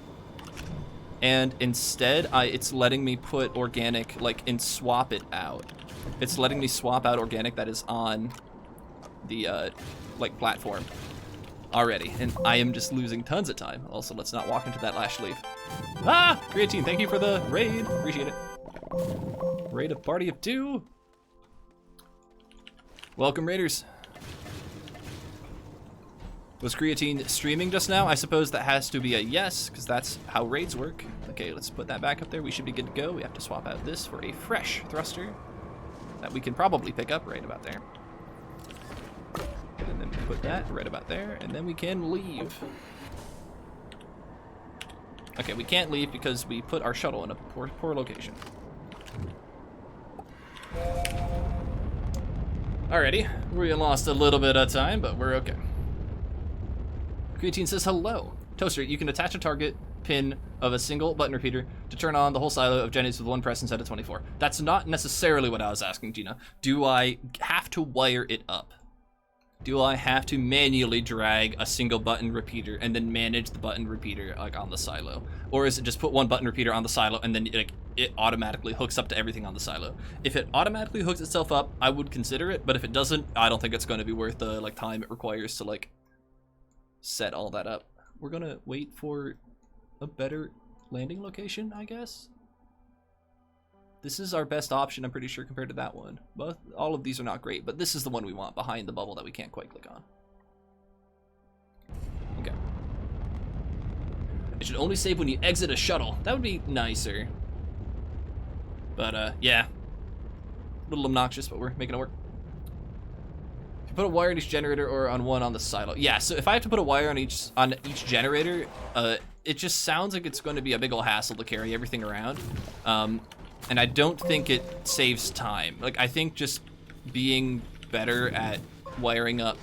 and instead it's letting me put organic, and swap it out. It's letting me swap out organic that is on the, platform already, and I am just losing tons of time. Also, let's not walk into that lash leaf. Ah! Creatine, thank you for the raid. Appreciate it. Raid of party of 2. Welcome, Raiders. Was Creatine streaming just now? I suppose that has to be a yes, because that's how raids work. Okay, let's put that back up there. We should be good to go. We have to swap out this for a fresh thruster that we can probably pick up right about there. And then we put that right about there, and then we can leave. Okay, we can't leave because we put our shuttle in a poor location. Alrighty, we lost a little bit of time, but we're okay. Creatine says hello. Toaster, you can attach a target pin of a single button repeater to turn on the whole silo of Jenny's with one press instead of 24. That's not necessarily what I was asking, Gina. Do I have to wire it up? Do I have to manually drag a single button repeater and then manage the button repeater on the silo? Or is it just put one button repeater on the silo and then it automatically hooks up to everything on the silo? If it automatically hooks itself up, I would consider it, but if it doesn't, I don't think it's going to be worth the time it requires to set all that up. We're gonna wait for a better landing location, I guess. This is our best option, I'm pretty sure, compared to that one. All of these are not great, but this is the one we want behind the bubble that we can't quite click on. Okay. It should only save when you exit a shuttle. That would be nicer. But yeah. A little obnoxious, but we're making it work. If you put a wire in each generator or on one on the silo. Yeah, so if I have to put a wire on each generator, it just sounds like it's going to be a big ol' hassle to carry everything around. And I don't think it saves time. Like, I think just being better at wiring up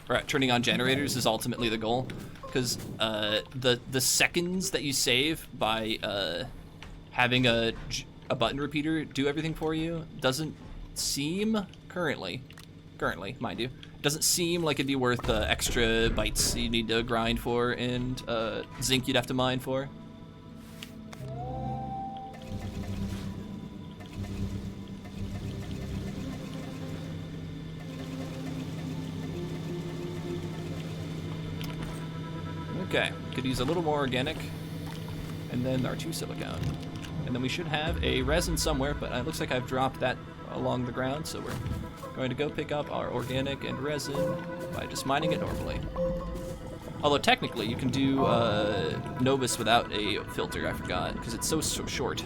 or at turning on generators is ultimately the goal. Because the seconds that you save by having a button repeater do everything for you doesn't seem, currently, mind you, doesn't seem like it'd be worth the extra bytes you need to grind for and zinc you'd have to mine for. Okay, could use a little more organic, and then our 2 silicone. And then we should have a resin somewhere, but it looks like I've dropped that along the ground, so we're going to go pick up our organic and resin by just mining it normally. Although technically you can do Novus without a filter, I forgot, because it's so short.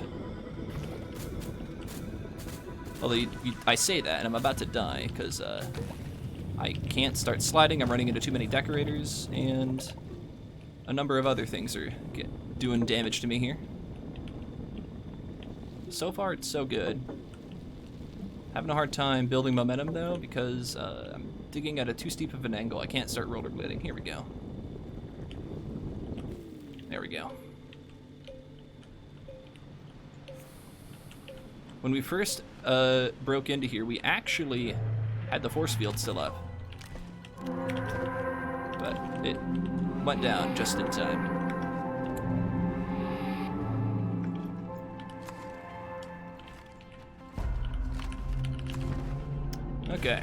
Although I say that, and I'm about to die, because I can't start sliding, I'm running into too many decorators, and a number of other things are doing damage to me here. So far, it's so good. Having a hard time building momentum, though, because I'm digging at a too steep of an angle. I can't start rollerblading. Here we go. There we go. When we first broke into here, we actually had the force field still up. But it went down just in time. Okay.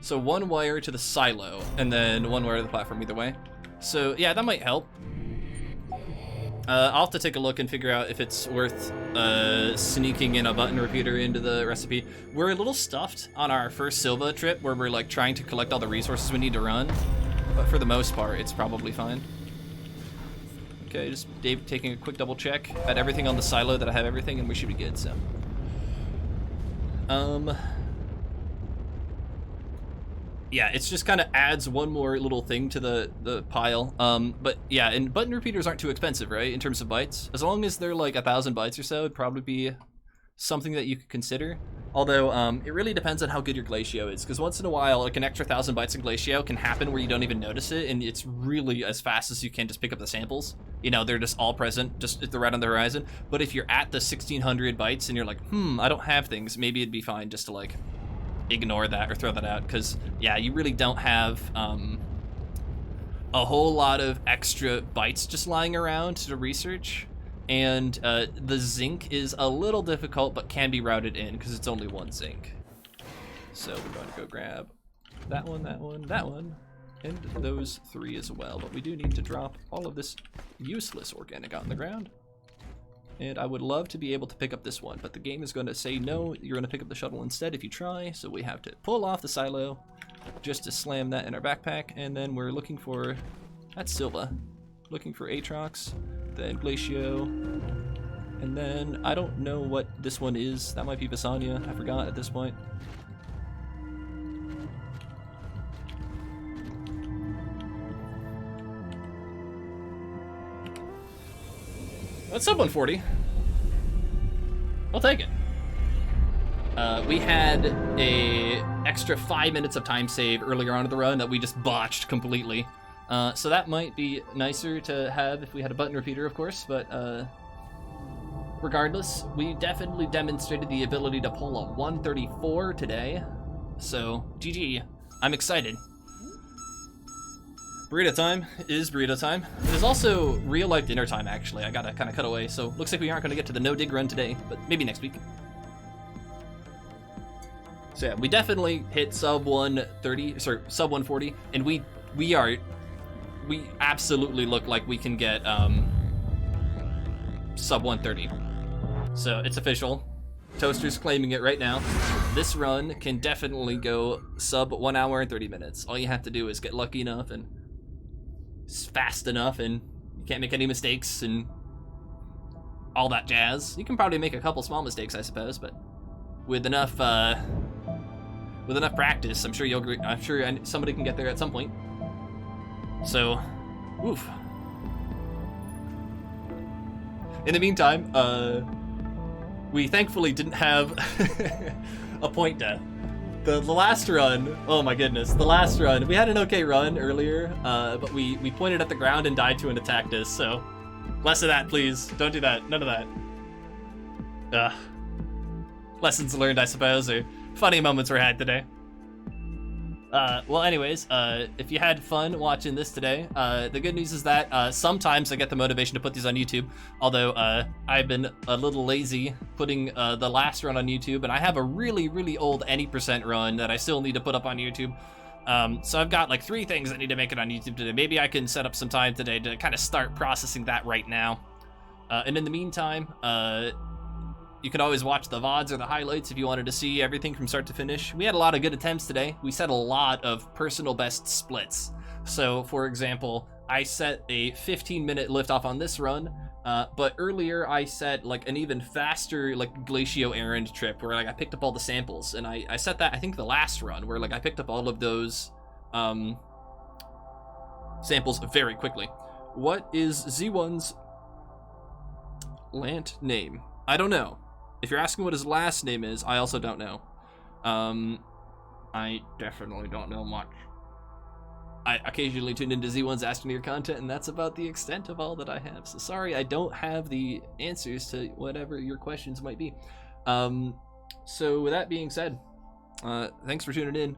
So 1 wire to the silo, and then 1 wire to the platform either way. So yeah, that might help. I'll have to take a look and figure out if it's worth sneaking in a button repeater into the recipe. We're a little stuffed on our first Sylva trip, where we're like trying to collect all the resources we need to run. But for the most part, it's probably fine. Okay, just Dave taking a quick double check at everything on the silo that I have everything, and we should be good, so. Yeah, it's just kind of adds one more little thing to the pile. But yeah, and button repeaters aren't too expensive, right, in terms of bytes? As long as they're like 1,000 bytes or so, it'd probably be something that you could consider. Although, it really depends on how good your Glacio is, because once in a while, like an extra 1,000 bytes in Glacio can happen where you don't even notice it, and it's really as fast as you can just pick up the samples. You know, they're just all present, just they're right on the horizon. But if you're at the 1,600 bytes and you're like, I don't have things, maybe it'd be fine just to like ignore that or throw that out, because yeah, you really don't have a whole lot of extra bytes just lying around to research. And the zinc is a little difficult, but can be routed in because it's only 1 zinc. So we're going to go grab that one, that one, that one, and those 3 as well. But we do need to drop all of this useless organic on the ground. And I would love to be able to pick up this one, but the game is going to say no, you're going to pick up the shuttle instead if you try. So we have to pull off the silo just to slam that in our backpack. And then we're looking for, that's Sylva, looking for Aatrox. Then Glacio, and then I don't know what this one is. That might be Visanya. I forgot at this point. That's sub 140. I'll take it. We had a extra 5 minutes of time save earlier on in the run that we just botched completely. So that might be nicer to have if we had a button repeater, of course, but regardless, we definitely demonstrated the ability to pull a 134 today. So, GG. I'm excited. Burrito time is burrito time. It is also real-life dinner time, actually. I gotta kind of cut away, so looks like we aren't gonna get to the no-dig run today, but maybe next week. So yeah, we definitely hit sub 130, sorry, sub 140, and we absolutely look like we can get sub 130. So it's official. Toaster's claiming it right now. This run can definitely go sub 1 hour and 30 minutes. All you have to do is get lucky enough and fast enough, and you can't make any mistakes and all that jazz. You can probably make a couple small mistakes, I suppose, but with enough practice, I'm sure somebody can get there at some point. So, oof. In the meantime, we thankfully didn't have a point death. The last run, oh my goodness, the last run, we had an okay run earlier, but we pointed at the ground and died to an attacktus, so less of that, please. Don't do that. None of that. Ugh. Lessons learned, I suppose, or funny moments were had today. Well, anyways, if you had fun watching this today, the good news is that sometimes I get the motivation to put these on YouTube, although I've been a little lazy putting the last run on YouTube, and I have a really, really old any percent run that I still need to put up on YouTube. So I've got like 3 things that need to make it on YouTube today. Maybe I can set up some time today to kind of start processing that right now. And in the meantime, you can always watch the VODs or the highlights if you wanted to see everything from start to finish. We had a lot of good attempts today. We set a lot of personal best splits. So, for example, I set a 15-minute liftoff on this run, but earlier I set like an even faster like Glacio errand trip where like I picked up all the samples, and I set that I think the last run where like I picked up all of those samples very quickly. What is Z1's Lant name? I don't know. If you're asking what his last name is, I also don't know. I definitely don't know much. I occasionally tune into Z1's Astroneer content, and that's about the extent of all that I have. So sorry, I don't have the answers to whatever your questions might be. So with that being said, thanks for tuning in.